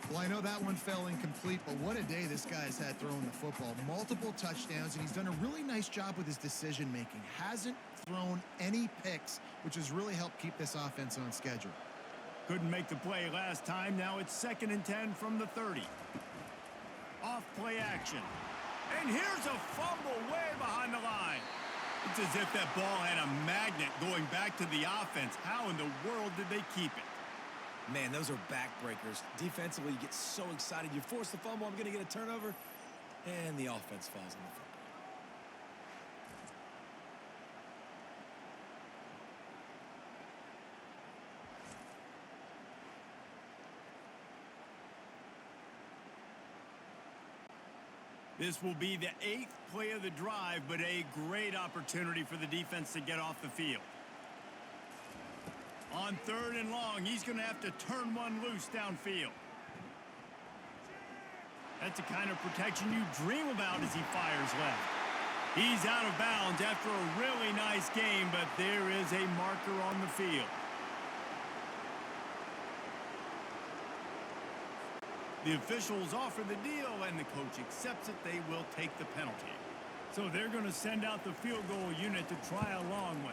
Well, I know that one fell incomplete, but what a day this guy's had throwing the football. Multiple touchdowns, and he's done a really nice job with his decision-making. Hasn't thrown any picks, which has really helped keep this offense on schedule.
Couldn't make the play last time. Now it's 2nd and 10 from the 30. Off play action. And here's a fumble way behind the line. It's as if that ball had a magnet going back to the offense. How in the world did they keep it?
Man, those are backbreakers. Defensively, you get so excited. You force the fumble, I'm going to get a turnover, and the offense falls on the football.
This will be the 8th play of the drive, but a great opportunity for the defense to get off the field. On 3rd and long, he's going to have to turn one loose downfield. That's the kind of protection you dream about as he fires left. He's out of bounds after a really nice game, but there is a marker on the field. The officials offer the deal, and the coach accepts it. They will take the penalty. So they're going to send out the field goal unit to try a long one.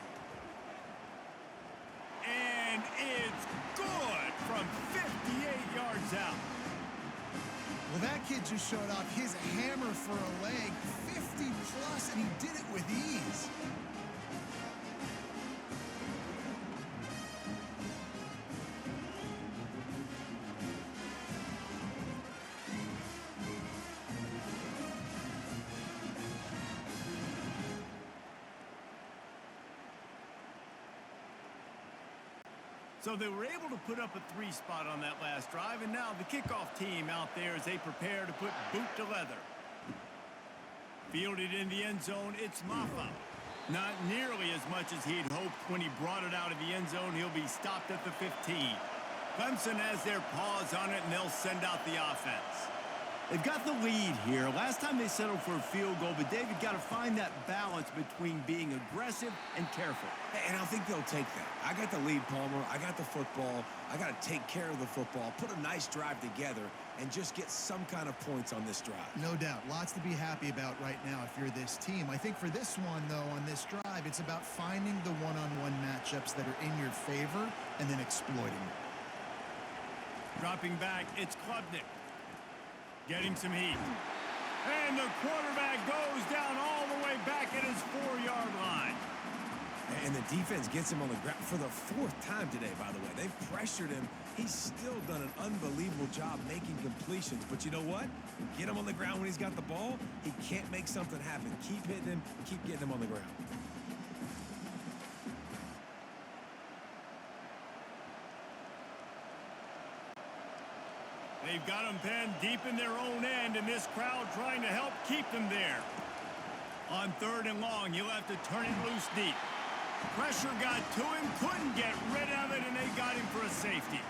And it's good from 58 yards out.
Well, that kid just showed off his hammer for a leg, 50-plus, and he did it with ease.
So they were able to put up a 3 spot on that last drive, and now the kickoff team out there as they prepare to put boot to leather. Fielded in the end zone, it's Maffa. Not nearly as much as he'd hoped when he brought it out of the end zone. He'll be stopped at the 15. Clemson has their paws on it, and they'll send out the offense. They've got the lead here. Last time they settled for a field goal, but David got to find that balance between being aggressive and careful.
And I think they'll take that. I got the lead, Palmer. I got the football. I got to take care of the football, put a nice drive together, and just get some kind of points on this drive.
No doubt. Lots to be happy about right now if you're this team. I think for this one, though, on this drive, it's about finding the one-on-one matchups that are in your favor and then exploiting them.
Dropping back, it's Klubnik. Getting some heat. And the quarterback goes down all the way back at his 4-yard line.
And the defense gets him on the ground for the 4th time today, by the way. They've pressured him. He's still done an unbelievable job making completions. But you know what? Get him on the ground when he's got the ball. He can't make something happen. Keep hitting him. Keep getting him on the ground.
They've got them penned deep in their own end, and this crowd trying to help keep them there. On 3rd and long, he'll have to turn it loose deep. Pressure got to him, couldn't get rid of it, and they got him for a safety.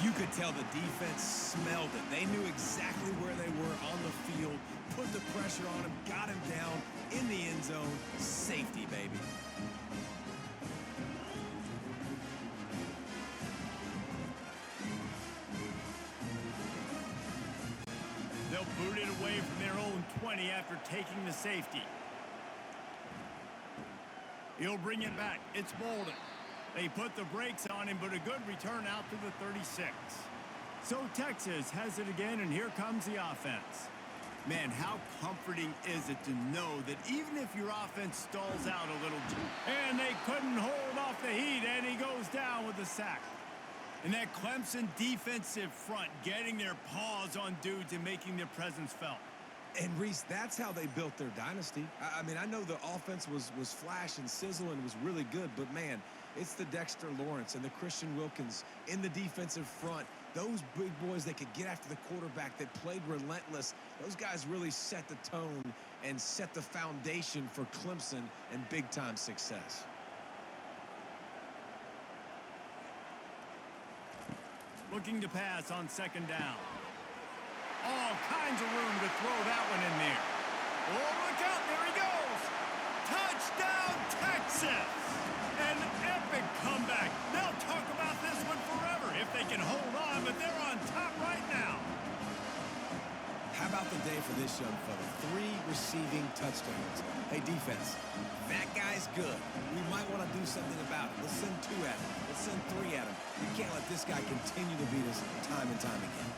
You could tell the defense smelled it. They knew exactly where they were on the field, put the pressure on him, got him down in the end zone. Safety, baby.
They'll boot it away from their own 20 after taking the safety. He'll bring it back. It's Bolden. They put the brakes on him, but a good return out to the 36. So Texas has it again, and here comes the offense. Man, how comforting is it to know that even if your offense stalls out a little, and they couldn't hold off the heat, and he goes down with a sack. And that Clemson defensive front getting their paws on dudes and making their presence felt.
And, Reese, that's how they built their dynasty. I mean, I know the offense was flash and sizzle and was really good, but, man, it's the Dexter Lawrence and the Christian Wilkins in the defensive front. Those big boys that could get after the quarterback, that played relentless. Those guys really set the tone and set the foundation for Clemson and big-time success.
Looking to pass on 2nd down. All kinds of room to throw that one in there. Oh, look out, there he goes. Touchdown, Texas. An epic comeback. They'll talk about this one forever if they can hold on, but they're on top right now.
How about the day for this young fella? 3 receiving touchdowns. Hey, defense, that guy's good. We might want to do something about it. Let's send 2 at him. Let's send 3 at him. We can't let this guy continue to beat us time and time again.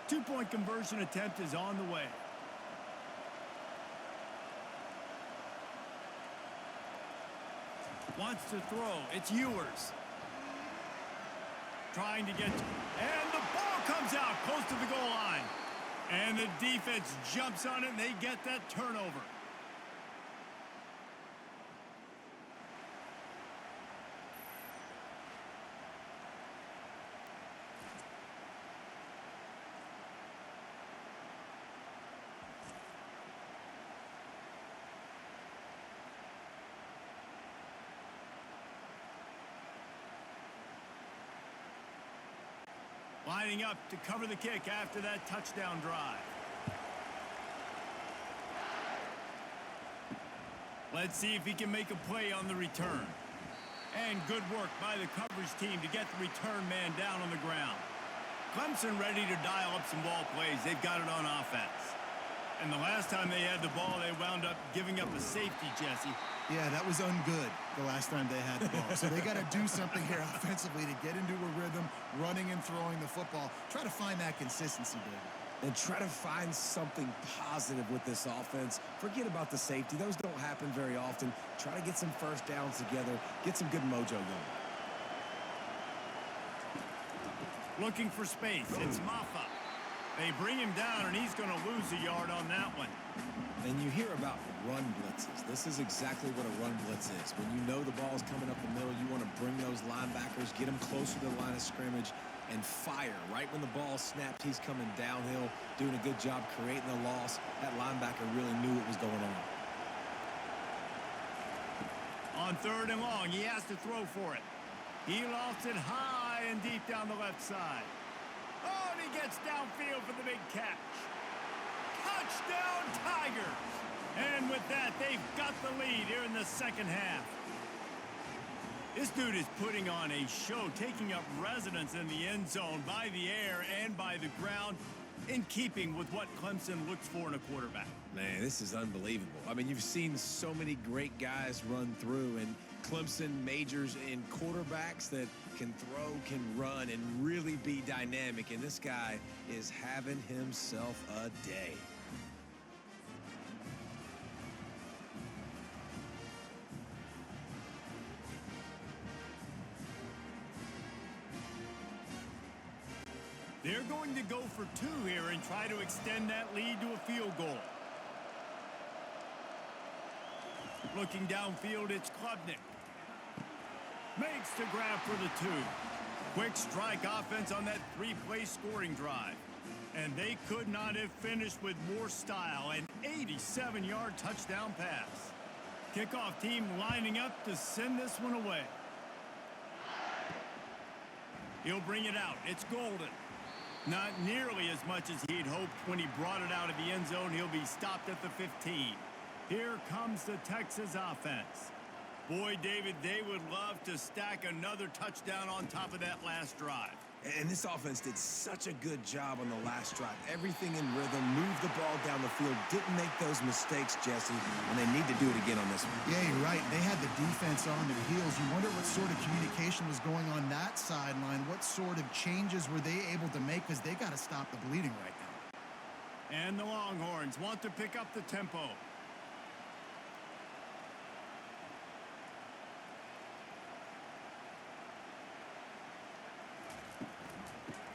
Two-point conversion attempt is on the way. Wants to throw. It's Ewers. Trying to get... And the ball comes out close to the goal line. And the defense jumps on it, and they get that turnover. Lining up to cover the kick after that touchdown drive. Let's see if he can make a play on the return. And good work by the coverage team to get the return man down on the ground. Clemson ready to dial up some ball plays. They've got it on offense. And the last time they had the ball, they wound up giving up a safety, Jesse.
Yeah, that was ungood the last time they had the ball. So they got to do something here offensively to get into a rhythm, running and throwing the football. Try to find that consistency, David.
And try to find something positive with this offense. Forget about the safety. Those don't happen very often. Try to get some first downs together. Get some good mojo going.
Looking for space. It's Maffa. They bring him down, and he's going to lose a yard on that one.
And you hear about run blitzes. This is exactly what a run blitz is. When you know the ball's coming up the middle, you want to bring those linebackers, get them closer to the line of scrimmage, and fire. Right when the ball snapped, he's coming downhill, doing a good job creating the loss. That linebacker really knew what was going on.
On 3rd and long, he has to throw for it. He lofts it high and deep down the left side. Oh, and he gets downfield for the big catch. Touchdown, Tigers! And with that, they've got the lead here in the second half. This dude is putting on a show, taking up residence in the end zone by the air and by the ground, in keeping with what Clemson looks for in a quarterback.
Man, this is unbelievable. I mean, you've seen so many great guys run through, and Clemson majors in quarterbacks that can throw, can run, and really be dynamic, and this guy is having himself a day.
They're going to go for 2 here and try to extend that lead to a field goal. Looking downfield, it's Klubnik. Makes the grab for the 2. Quick strike offense on that 3-play scoring drive. And they could not have finished with more style. An 87-yard touchdown pass. Kickoff team lining up to send this one away. He'll bring it out. It's Golden. Not nearly as much as he'd hoped when he brought it out of the end zone. He'll be stopped at the 15. Here comes the Texas offense. Boy, David, they would love to stack another touchdown on top of that last drive.
And this offense did such a good job on the last drive. Everything in rhythm, moved the ball down the field, didn't make those mistakes, Jesse, and they need to do it again on this one.
Yeah, you're right. They had the defense on their heels. You wonder what sort of communication was going on that sideline. What sort of changes were they able to make, because they got to stop the bleeding right now.
And the Longhorns want to pick up the tempo.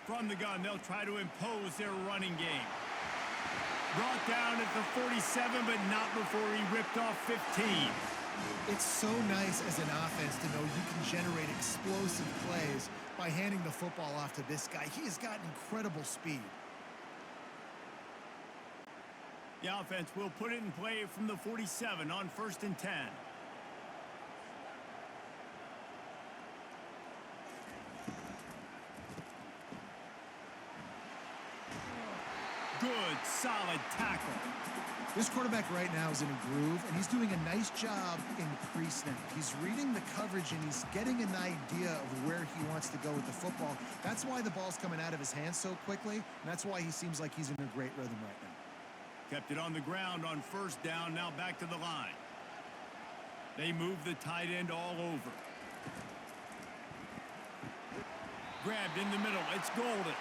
From the gun, they'll try to impose their running game. Brought down at the 47, but not before he ripped off 15.
It's so nice as an offense to know you can generate explosive plays by handing the football off to this guy. He has got incredible speed.
The offense will put it in play from the 47 on 1st and 10. Good, solid tackle.
This quarterback right now is in a groove, and he's doing a nice job in pre-snap. He's reading the coverage, and he's getting an idea of where he wants to go with the football. That's why the ball's coming out of his hands so quickly, and that's why he seems like he's in a great rhythm right now.
Kept it on the ground on 1st down, now back to the line. They move the tight end all over. Grabbed in the middle, it's Golden.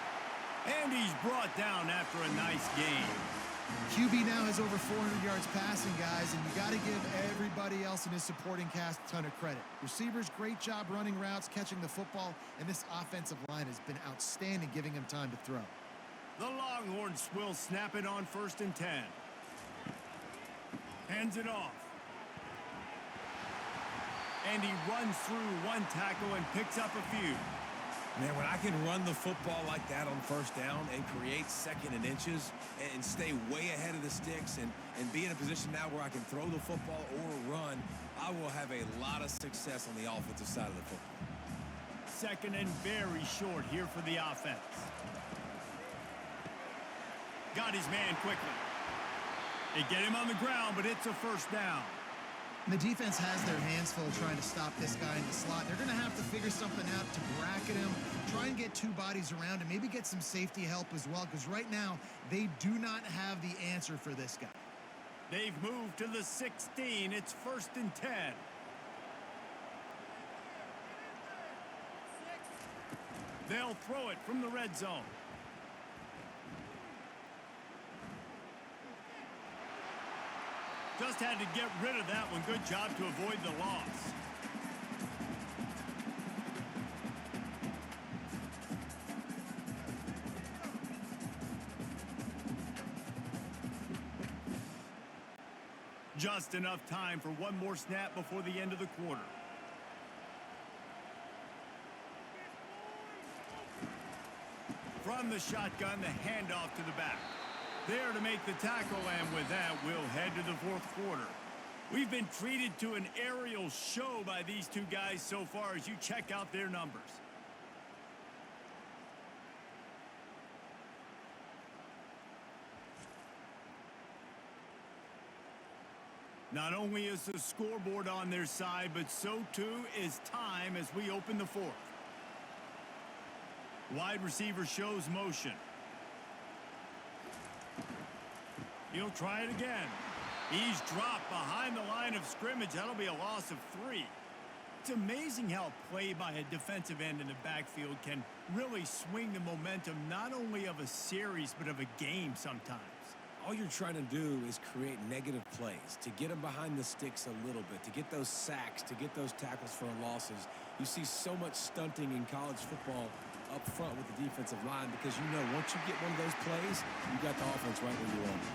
And he's brought down after a nice game.
QB now has over 400 yards passing, guys, and you got to give everybody else in his supporting cast a ton of credit. Receivers, great job running routes, catching the football, and this offensive line has been outstanding, giving him time to throw.
The Longhorns will snap it on 1st and 10. Hands it off. And he runs through one tackle and picks up a few.
Man, when I can run the football like that on 1st down and create 2nd and inches and stay way ahead of the sticks and be in a position now where I can throw the football or run, I will have a lot of success on the offensive side of the football.
2nd and very short here for the offense. Got his man quickly. They get him on the ground, but it's a 1st down.
And the defense has their hands full trying to stop this guy in the slot. They're going to have to figure something out to bracket him, try and get 2 bodies around him, maybe get some safety help as well, because right now they do not have the answer for this guy.
They've moved to the 16. It's 1st and 10. They'll throw it from the red zone. Just had to get rid of that one. Good job to avoid the loss. Just enough time for one more snap before the end of the quarter. From the shotgun, the handoff to the back. There to make the tackle, and with that, we'll head to the fourth quarter. We've been treated to an aerial show by these two guys so far as you check out their numbers. Not only is the scoreboard on their side, but so too is time as we open the fourth. Wide receiver shows motion. He'll try it again. He's dropped behind the line of scrimmage. That'll be a loss of 3. It's amazing how play by a defensive end in the backfield can really swing the momentum not only of a series but of a game sometimes.
All you're trying to do is create negative plays, to get them behind the sticks a little bit, to get those sacks, to get those tackles for losses. You see so much stunting in college football up front with the defensive line because you know once you get one of those plays, you got the offense right where you want it.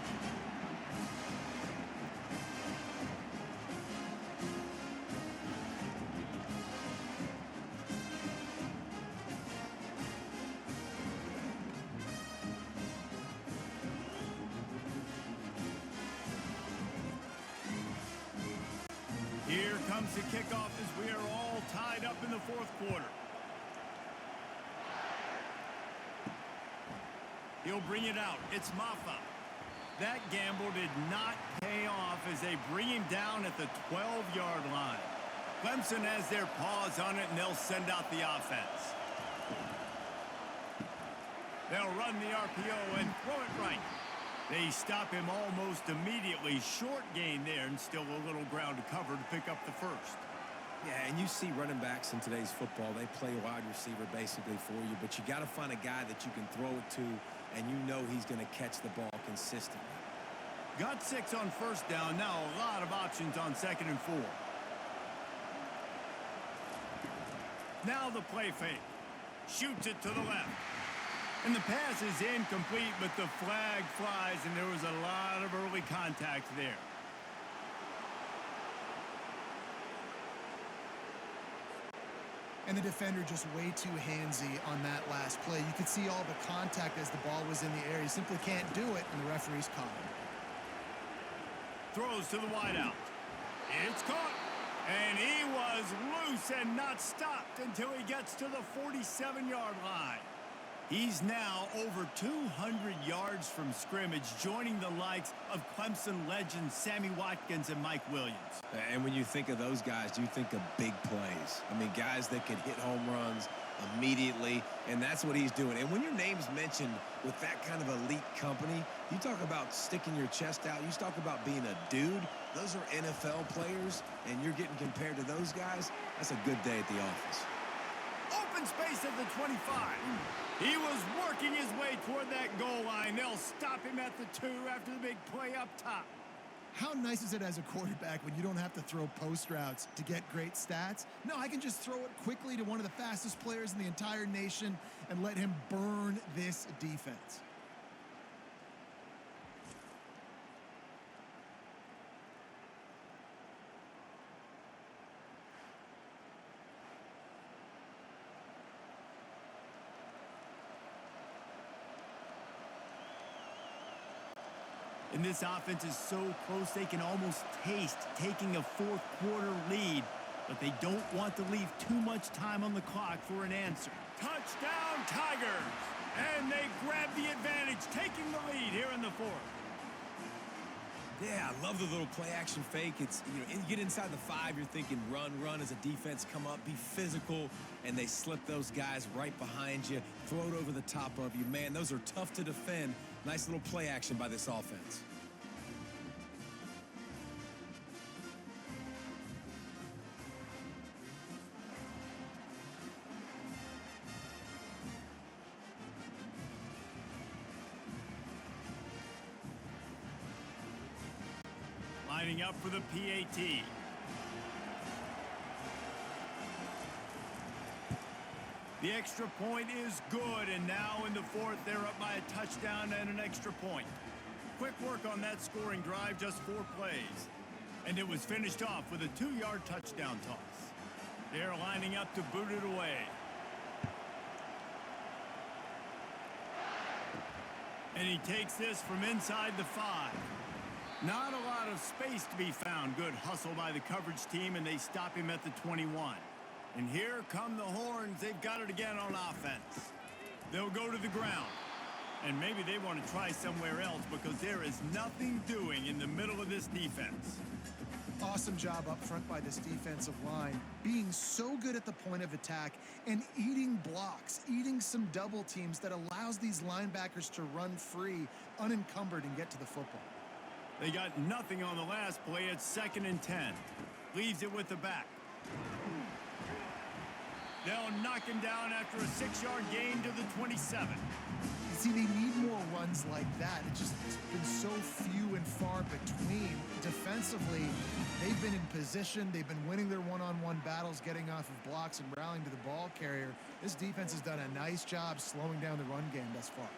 Here comes the kickoff as we are all tied up in the fourth quarter. He'll bring it out. It's Maffa. That gamble did not pay off as they bring him down at the 12-yard line. Clemson has their paws on it, and they'll send out the offense. They'll run the RPO and throw it right. They stop him almost immediately. Short gain there, and still a little ground to cover to pick up the first.
Yeah, and you see running backs in today's football, they play wide receiver basically for you, but you got to find a guy that you can throw it to, and you know he's going to catch the ball consistently.
Got 6 on first down. Now a lot of options on 2nd and 4. Now the play fake. Shoots it to the left. And the pass is incomplete, but the flag flies, and there was a lot of early contact there.
And the defender just way too handsy on that last play. You could see all the contact as the ball was in the air. He simply can't do it, and the referee's caught him.
Throws to the wideout. It's caught. And he was loose and not stopped until he gets to the 47-yard line. He's now over 200 yards from scrimmage, joining the likes of Clemson legends Sammy Watkins and Mike Williams.
And when you think of those guys, you think of big plays. I mean, guys that could hit home runs immediately, and that's what he's doing. And when your name's mentioned with that kind of elite company, you talk about sticking your chest out. You talk about being a dude. Those are NFL players, and you're getting compared to those guys. That's a good day at the office.
Open space at the 25. He was working his way toward that goal line. They'll stop him at the 2 after the big play up top.
How nice is it as a quarterback when you don't have to throw post routes to get great stats? No, I can just throw it quickly to one of the fastest players in the entire nation and let him burn this defense.
And this offense is so close they can almost taste taking a fourth quarter lead, but they don't want to leave too much time on the clock for an answer. Touchdown Tigers! And they grab the advantage, taking the lead here in the fourth.
Yeah, I love the little play action fake. It's, you get inside the 5, you're thinking run as a defense, come up, be physical, and they slip those guys right behind you, throw it over the top of you. Man, those are tough to defend. Nice little play action by this offense.
Lining up for the PAT. The extra point is good, and now in the fourth, they're up by a touchdown and an extra point. Quick work on that scoring drive, just 4 plays. And it was finished off with a 2-yard touchdown toss. They're lining up to boot it away. And he takes this from inside the 5. Not a lot of space to be found. Good hustle by the coverage team, and they stop him at the 21. And here come the Horns. They've got it again on offense. They'll go to the ground. And maybe they want to try somewhere else because there is nothing doing in the middle of this defense.
Awesome job up front by this defensive line, being so good at the point of attack and eating blocks, eating some double teams that allows these linebackers to run free, unencumbered, and get to the football.
They got nothing on the last play. It's 2nd and 10. Leaves it with the back. They'll knock him down after a 6-yard gain to the 27.
See, they need more runs like that. It's just been so few and far between. Defensively, they've been in position. They've been winning their one-on-one battles, getting off of blocks and rallying to the ball carrier. This defense has done a nice job slowing down the run game thus far.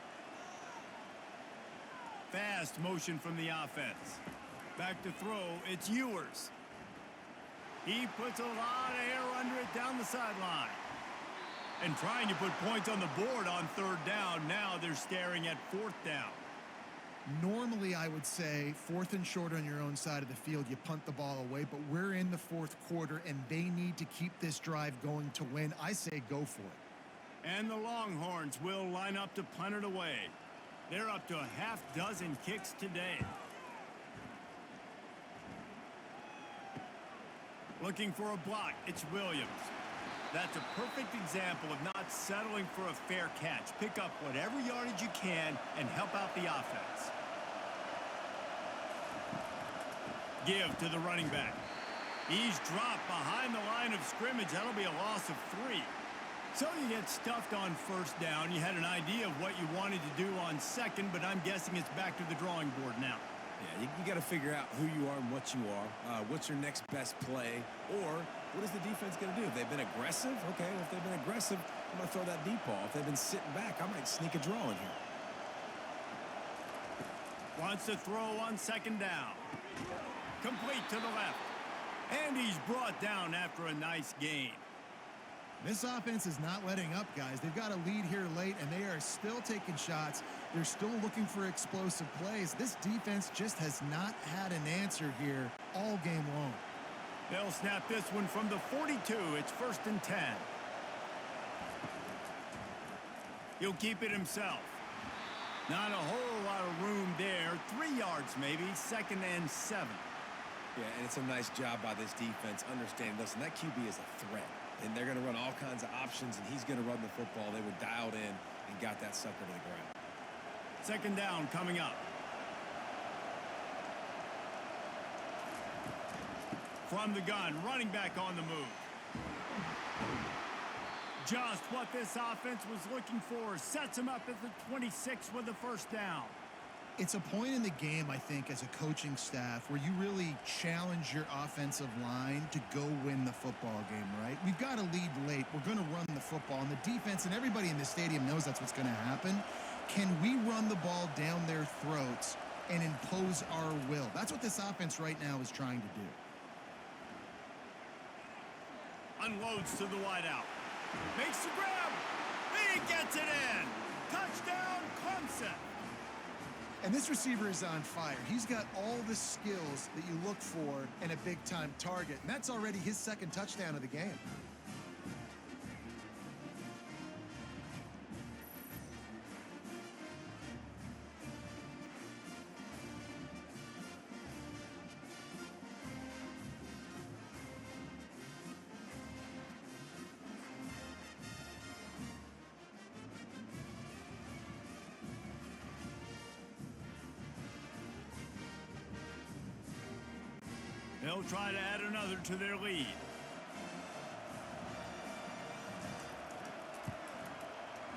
Fast motion from the offense. Back to throw, it's Ewers. He puts a lot of air under it down the sideline. And trying to put points on the board on 3rd down. Now they're staring at 4th down.
Normally, I would say 4th and short on your own side of the field, you punt the ball away, but we're in the 4th quarter, and they need to keep this drive going to win. I say go for it.
And the Longhorns will line up to punt it away. They're up to a half-dozen kicks today. Looking for a block, it's Williams. That's a perfect example of not settling for a fair catch. Pick up whatever yardage you can and help out the offense. Give to the running back. He's dropped behind the line of scrimmage. That'll be a loss of 3. So you get stuffed on 1st down. You had an idea of what you wanted to do on 2nd, but I'm guessing it's back to the drawing board now.
Yeah, you got to figure out who you are and what you are. What's your next best play? Or what is the defense going to do? If they've been aggressive, okay. If they've been aggressive, I'm going to throw that deep ball. If they've been sitting back, I might sneak a draw in here.
Wants to throw on 2nd down. Complete to the left. And he's brought down after a nice gain.
This offense is not letting up, guys. They've got a lead here late, and they are still taking shots. They're still looking for explosive plays. This defense just has not had an answer here all game long.
They'll snap this one from the 42. It's 1st and 10. He'll keep it himself. Not a whole lot of room there. 3 yards maybe. 2nd and 7.
Yeah, and it's a nice job by this defense understanding, listen, that QB is a threat. And they're going to run all kinds of options, and he's going to run the football. They were dialed in and got that sucker to the ground. 2nd down coming up. From the gun, running back on the move. Just what this offense was looking for. Sets him up at the 26 with the 1st down.
It's a point in the game, I think, as a coaching staff where you really challenge your offensive line to go win the football game, right? We've got to lead late. We're going to run the football. And the defense and everybody in the stadium knows that's what's going to happen. Can we run the ball down their throats and impose our will? That's what this offense right now is trying to do.
Unloads to the wideout. Makes the grab. He gets it in. Touchdown, Clemson.
And this receiver is on fire. He's got all the skills that you look for in a big-time target. And that's already his 2nd touchdown of the game.
They'll try to add another to their lead.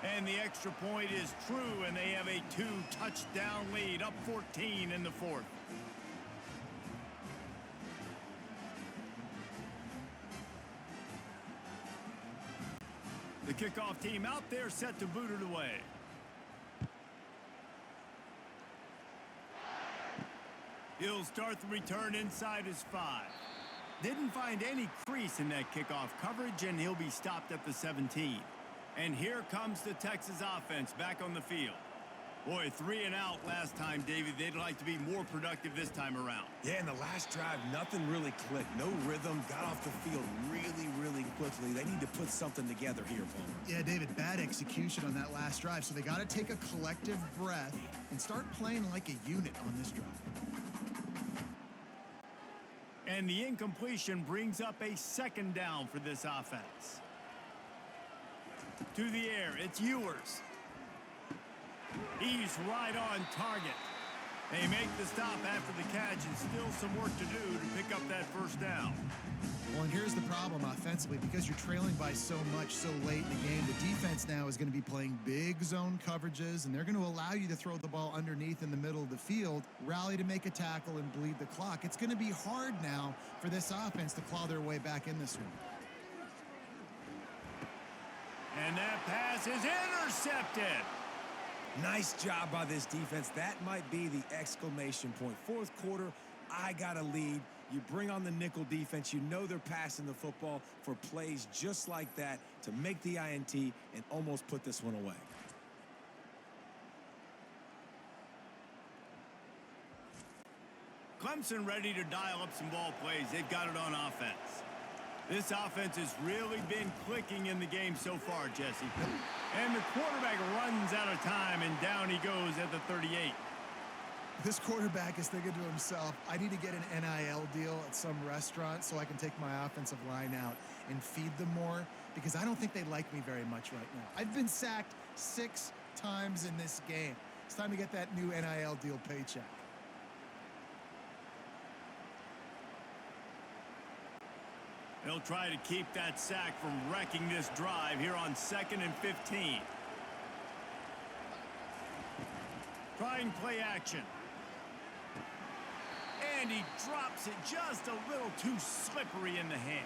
And the extra point is true, and they have a 2-touchdown lead, up 14 in the 4th. The kickoff team out there set to boot it away. He'll start the return inside his 5. Didn't find any crease in that kickoff coverage, and he'll be stopped at the 17. And here comes the Texas offense back on the field. Boy, 3 and out last time, David. They'd like to be more productive this time around.
Yeah, in the last drive, nothing really clicked. No rhythm, got off the field really quickly. They need to put something together here, Palmer.
Yeah, David, bad execution on that last drive, so they got to take a collective breath and start playing like a unit on this drive.
And the incompletion brings up a 2nd down for this offense. To the air, it's Ewers. He's right on target. They make the stop after the catch, and still some work to do to pick up that 1st down.
Well, and here's the problem offensively. Because you're trailing by so much so late in the game, the defense now is going to be playing big zone coverages, and they're going to allow you to throw the ball underneath in the middle of the field, rally to make a tackle, and bleed the clock. It's going to be hard now for this offense to claw their way back in this one.
And that pass is intercepted.
Nice job by this defense. That might be the exclamation point. 4th quarter, I got a lead. You bring on the nickel defense. You know they're passing the football for plays just like that to make the INT and almost put this one away.
Clemson ready to dial up some ball plays. They've got it on offense. This offense has really been clicking in the game so far, Jesse. And the quarterback runs out of time, and down he goes at the 38.
This quarterback is thinking to himself, I need to get an NIL deal at some restaurant so I can take my offensive line out and feed them more, because I don't think they like me very much right now. I've been sacked 6 times in this game. It's time to get that new NIL deal paycheck.
They'll try to keep that sack from wrecking this drive here on 2nd and 15. Trying play action. And he drops it just a little too slippery in the hands.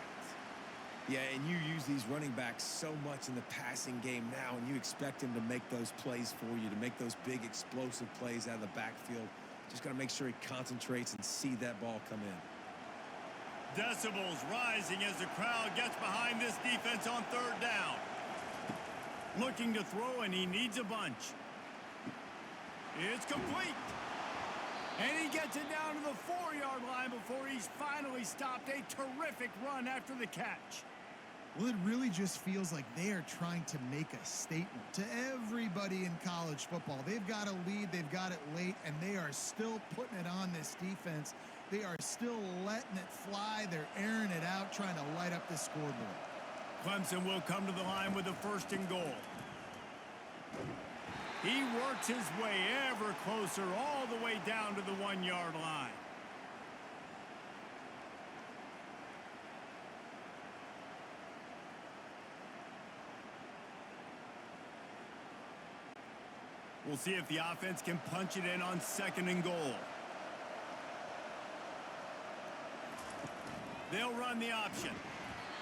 Yeah, and you use these running backs so much in the passing game now, and you expect him to make those plays for you, to make those big explosive plays out of the backfield. Just got to make sure he concentrates and see that ball come in.
Decibels rising as the crowd gets behind this defense on 3rd down. Looking to throw, and he needs a bunch. It's complete. And he gets it down to the 4-yard line before he's finally stopped. A terrific run after the catch.
Well, it really just feels like they are trying to make a statement to everybody in college football. They've got a lead, they've got it late, and they are still putting it on this defense. They are still letting it fly. They're airing it out, trying to light up this scoreboard.
Clemson will come to the line with a 1st and goal. He works his way ever closer all the way down to the 1-yard line. We'll see if the offense can punch it in on 2nd and goal. They'll run the option.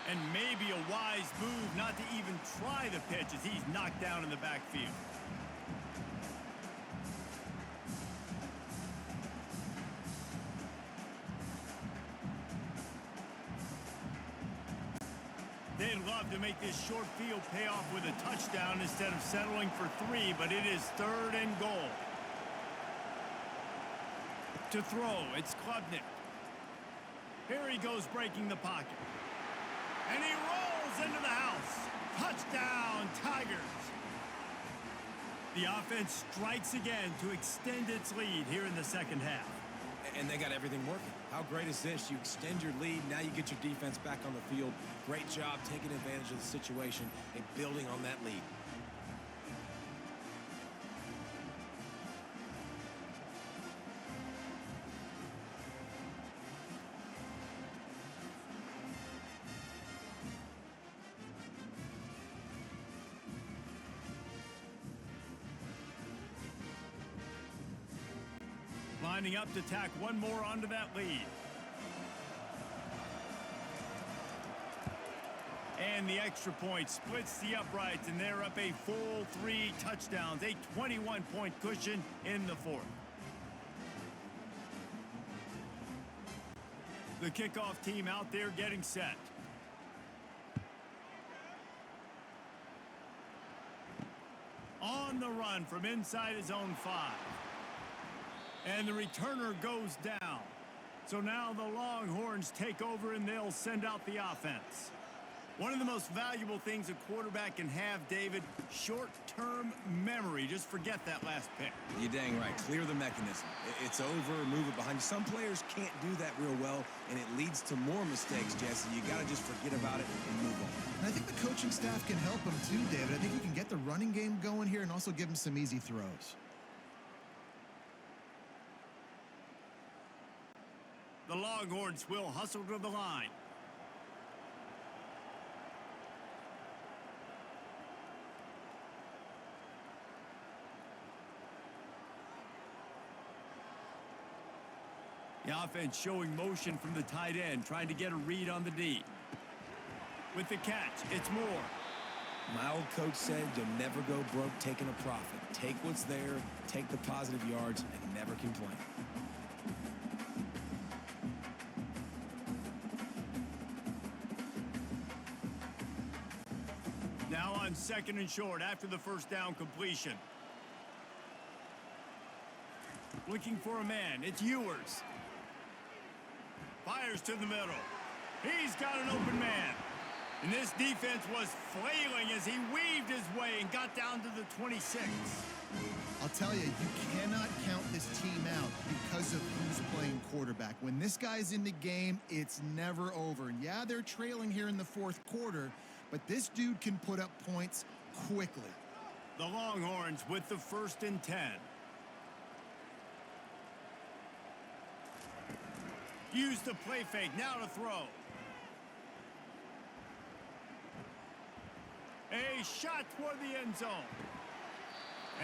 And maybe a wise move not to even try the pitch as he's knocked down in the backfield. They'd love to make this short field pay off with a touchdown instead of settling for 3, but it is 3rd and goal. To throw, it's Klubnik. Here he goes breaking the pocket. And he rolls into the house. Touchdown, Tigers. The offense strikes again to extend its lead here in the 2nd half.
And they got everything working. How great is this? You extend your lead. Now you get your defense back on the field. Great job taking advantage of the situation and building on that lead.
Lining up to tack one more onto that lead. And the extra point splits the uprights, and they're up a full 3 touchdowns, a 21-point cushion in the 4th. The kickoff team out there getting set. On the run from inside his own 5. And the returner goes down. So now the Longhorns take over and they'll send out the offense. One of the most valuable things a quarterback can have, David, short-term memory. Just forget that last pick.
You're dang right. Clear the mechanism. It's over, move it behind you. Some players can't do that real well, and it leads to more mistakes, Jesse. You got to just forget about it and move on.
And I think the coaching staff can help him too, David. I think you can get the running game going here and also give him some easy throws.
The Longhorns will hustle to the line. The offense showing motion from the tight end, trying to get a read on the D. With the catch, it's Moore.
My old coach said you'll never go broke taking a profit. Take what's there, take the positive yards, and never complain.
Now on 2nd and short after the first down completion. Looking for a man. It's Ewers. Fires to the middle. He's got an open man. And this defense was flailing as he weaved his way and got down to the 26.
I'll tell you, you cannot count this team out because of who's playing quarterback. When this guy's in the game, it's never over. And yeah, they're trailing here in the 4th quarter, but this dude can put up points quickly.
The Longhorns with the 1st and 10. Use the play fake, now to throw. A shot toward the end zone.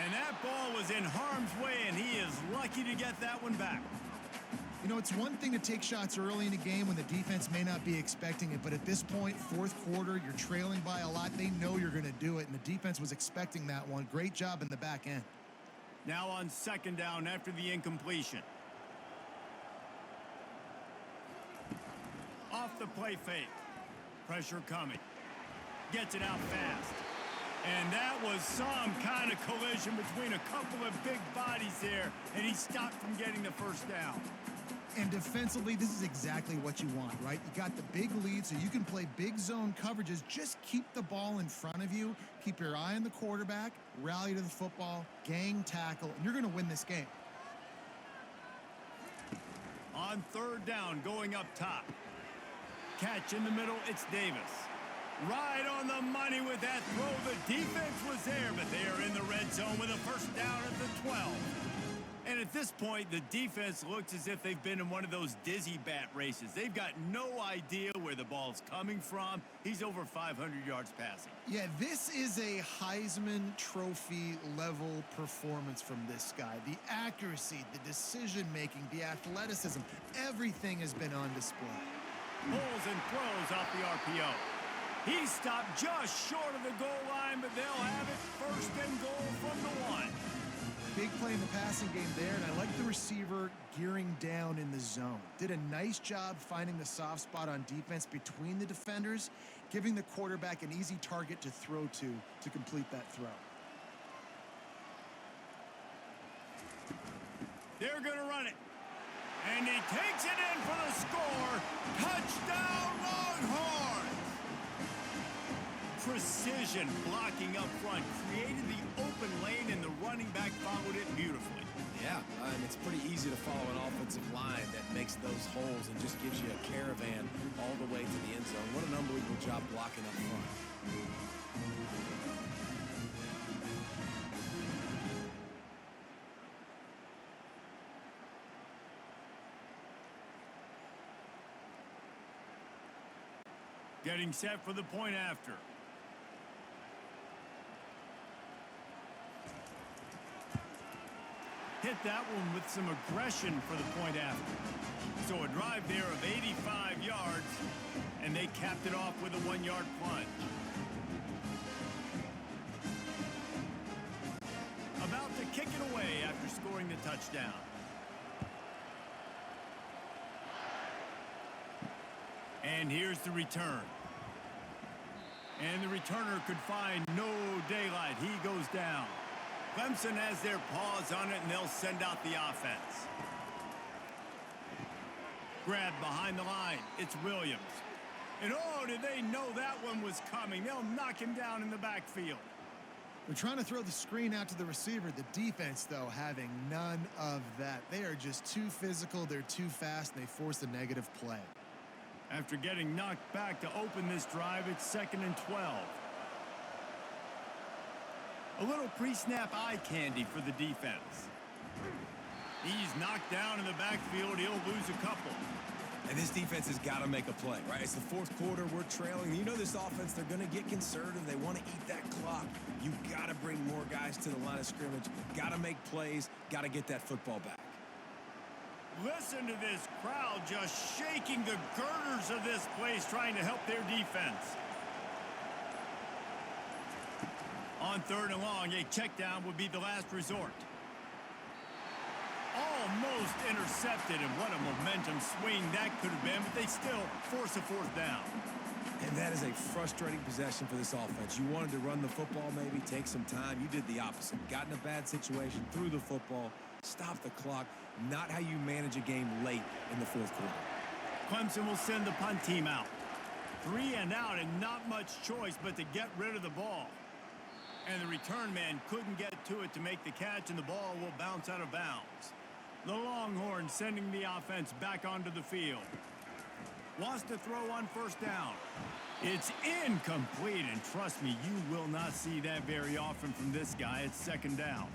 And that ball was in harm's way, and he is lucky to get that one back.
You know, it's one thing to take shots early in the game when the defense may not be expecting it, but at this point, 4th quarter, you're trailing by a lot. They know you're going to do it, and the defense was expecting that one. Great job in the back end.
Now on 2nd down after the incompletion. Off the play fake. Pressure coming. Gets it out fast. And that was some kind of collision between a couple of big bodies there, and he stopped from getting the first down.
And defensively, this is exactly what you want, right? You got the big lead, so you can play big zone coverages. Just keep the ball in front of you. Keep your eye on the quarterback. Rally to the football. Gang tackle. And you're going to win this game.
On 3rd down, going up top. Catch in the middle, it's Davis. Right on the money with that throw. The defense was there, but they are in the red zone with a first down at the 12. And at this point, the defense looks as if they've been in one of those dizzy bat races. They've got no idea where the ball's coming from. He's over 500 yards passing.
Yeah, this is a Heisman Trophy level performance from this guy. The accuracy, the decision-making, the athleticism, everything has been on display.
Pulls and throws off the RPO. He stopped just short of the goal line, but they'll have it 1st and goal from the 1.
Big play in the passing game there, and I like the receiver gearing down in the zone. Did a nice job finding the soft spot on defense between the defenders, giving the quarterback an easy target to throw to complete that throw.
They're going to run it. And he takes it in for the score. Touchdown, Longhorns! Precision blocking up front created the open lane, and the running back followed it beautifully.
Yeah, and it's pretty easy to follow an offensive line that makes those holes and just gives you a caravan all the way to the end zone. What an unbelievable job blocking up front.
Getting set for the point after. Hit that one with some aggression for the point after. So a drive there of 85 yards, and they capped it off with a 1-yard plunge. About to kick it away after scoring the touchdown. And here's the return. And the returner could find no daylight. He goes down. Clemson has their paws on it, and they'll send out the offense. Grab behind the line. It's Williams. And oh, did they know that one was coming? They'll knock him down in the backfield.
They're trying to throw the screen out to the receiver. The defense, though, having none of that. They are just too physical. They're too fast, and they force a negative play.
After getting knocked back to open this drive, it's 2nd and 12. A little pre-snap eye candy for the defense. He's knocked down in the backfield. He'll lose a couple.
And this defense has got to make a play, right? It's the fourth quarter. We're trailing. You know this offense, they're going to get conservative. They want to eat that clock. You got to bring more guys to the line of scrimmage. Got to make plays. Got to get that football back.
Listen to this crowd just shaking the girders of this place trying to help their defense. On 3rd and long, a check down would be the last resort. Almost intercepted, and what a momentum swing that could have been, but they still force a 4th down.
And that is a frustrating possession for this offense. You wanted to run the football, maybe take some time. You did the opposite. Got in a bad situation, threw the football, stopped the clock. Not how you manage a game late in the 4th quarter.
Clemson will send the punt team out. 3 and out, and not much choice but to get rid of the ball. And the return man couldn't get to it to make the catch, and the ball will bounce out of bounds. The Longhorns sending the offense back onto the field. Wants to throw on 1st down. It's incomplete, and trust me, you will not see that very often from this guy. It's 2nd down.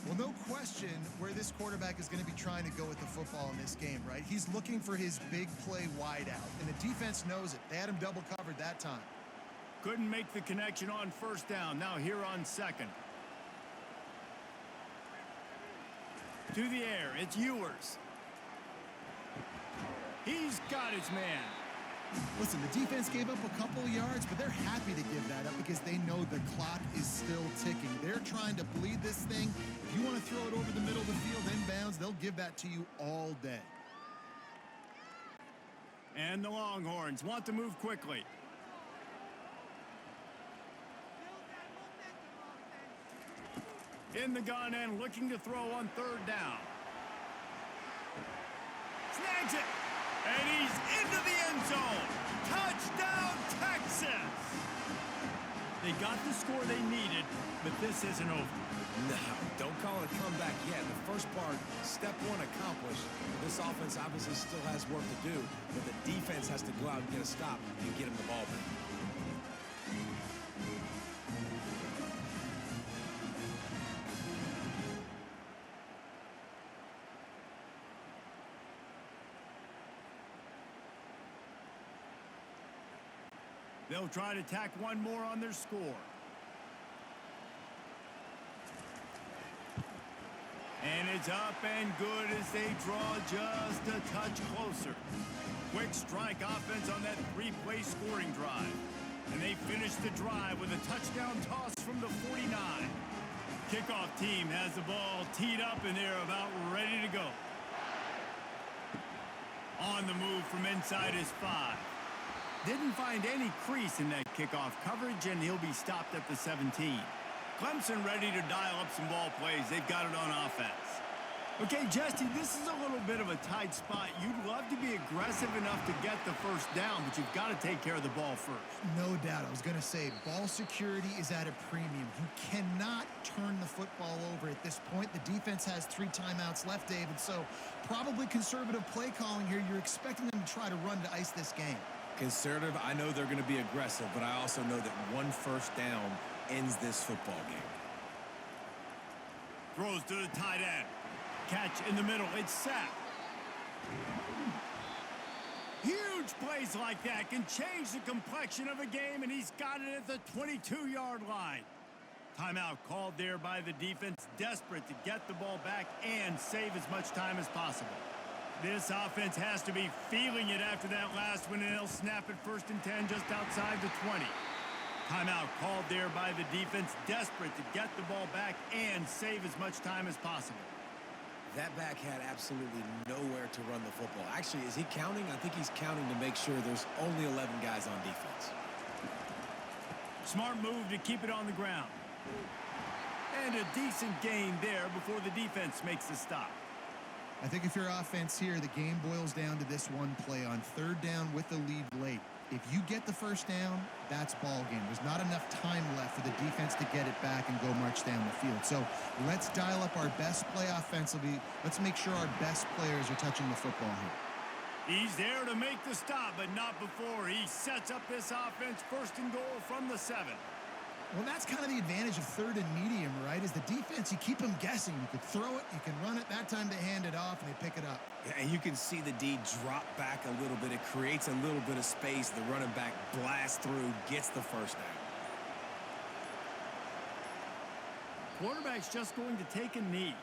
Well, no question where this quarterback is going to be trying to go with the football in this game, right? He's looking for his big play wide out, and the defense knows it. They had him double covered that time.
Couldn't make the connection on 1st down. Now here on 2nd. To the air, it's Ewers. He's got his man.
Listen, the defense gave up a couple yards, but they're happy to give that up because they know the clock is still ticking. They're trying to bleed this thing. If you want to throw it over the middle of the field inbounds, they'll give that to you all day.
And the Longhorns want to move quickly. In the gun and looking to throw on 3rd down. Snags it. And he's into the end zone. Touchdown, Texas. They got the score they needed, but this isn't over.
No, don't call it a comeback yet. The first part, step 1 accomplished. This offense obviously still has work to do, but the defense has to go out and get a stop and get him the ball back.
They'll try to tack one more on their score. And it's up and good as they draw just a touch closer. Quick strike offense on that 3-play scoring drive. And they finish the drive with a touchdown toss from the 49. Kickoff team has the ball teed up and they're about ready to go. On the move from inside his 5. Didn't find any crease in that kickoff coverage, and he'll be stopped at the 17. Clemson ready to dial up some ball plays. They've got it on offense. Okay, Jesse, this is a little bit of a tight spot. You'd love to be aggressive enough to get the 1st down, but you've got to take care of the ball first.
No doubt. I was going to say, ball security is at a premium. You cannot turn the football over at this point. The defense has 3 timeouts left, David, so probably conservative play calling here. You're expecting them to try to run to ice this game.
Conservative, I know they're going to be aggressive, but I also know that 1 1st down ends this football game.
Throws to the tight end. Catch in the middle. It's sacked. Huge plays like that can change the complexion of a game, and he's got it at the 22-yard line. Timeout called there by the defense, desperate to get the ball back and save as much time as possible. This offense has to be feeling it after that last one, and they'll snap it 1st and 10 just outside the 20. Timeout called there by the defense, desperate to get the ball back and save as much time as possible.
That back had absolutely nowhere to run the football. Actually, is he counting? I think he's counting to make sure there's only 11 guys on defense.
Smart move to keep it on the ground. And a decent gain there before the defense makes the stop.
I think if you're offense here, the game boils down to this one play on third down with the lead late. If you get the first down, that's ball game. There's not enough time left for the defense to get it back and go march down the field. So let's dial up our best play offensively. Let's make sure our best players are touching the football here.
He's there to make the stop, but not before he sets up this offense first and goal from the 7.
Well, that's kind of the advantage of third and medium, right? Is the defense, you keep them guessing. You can throw it, you can run it. That time they hand it off and they pick it up.
And you can see the D drop back a little bit. It creates a little bit of space. The running back blasts through, gets the first down.
Quarterback's just going to take a knee.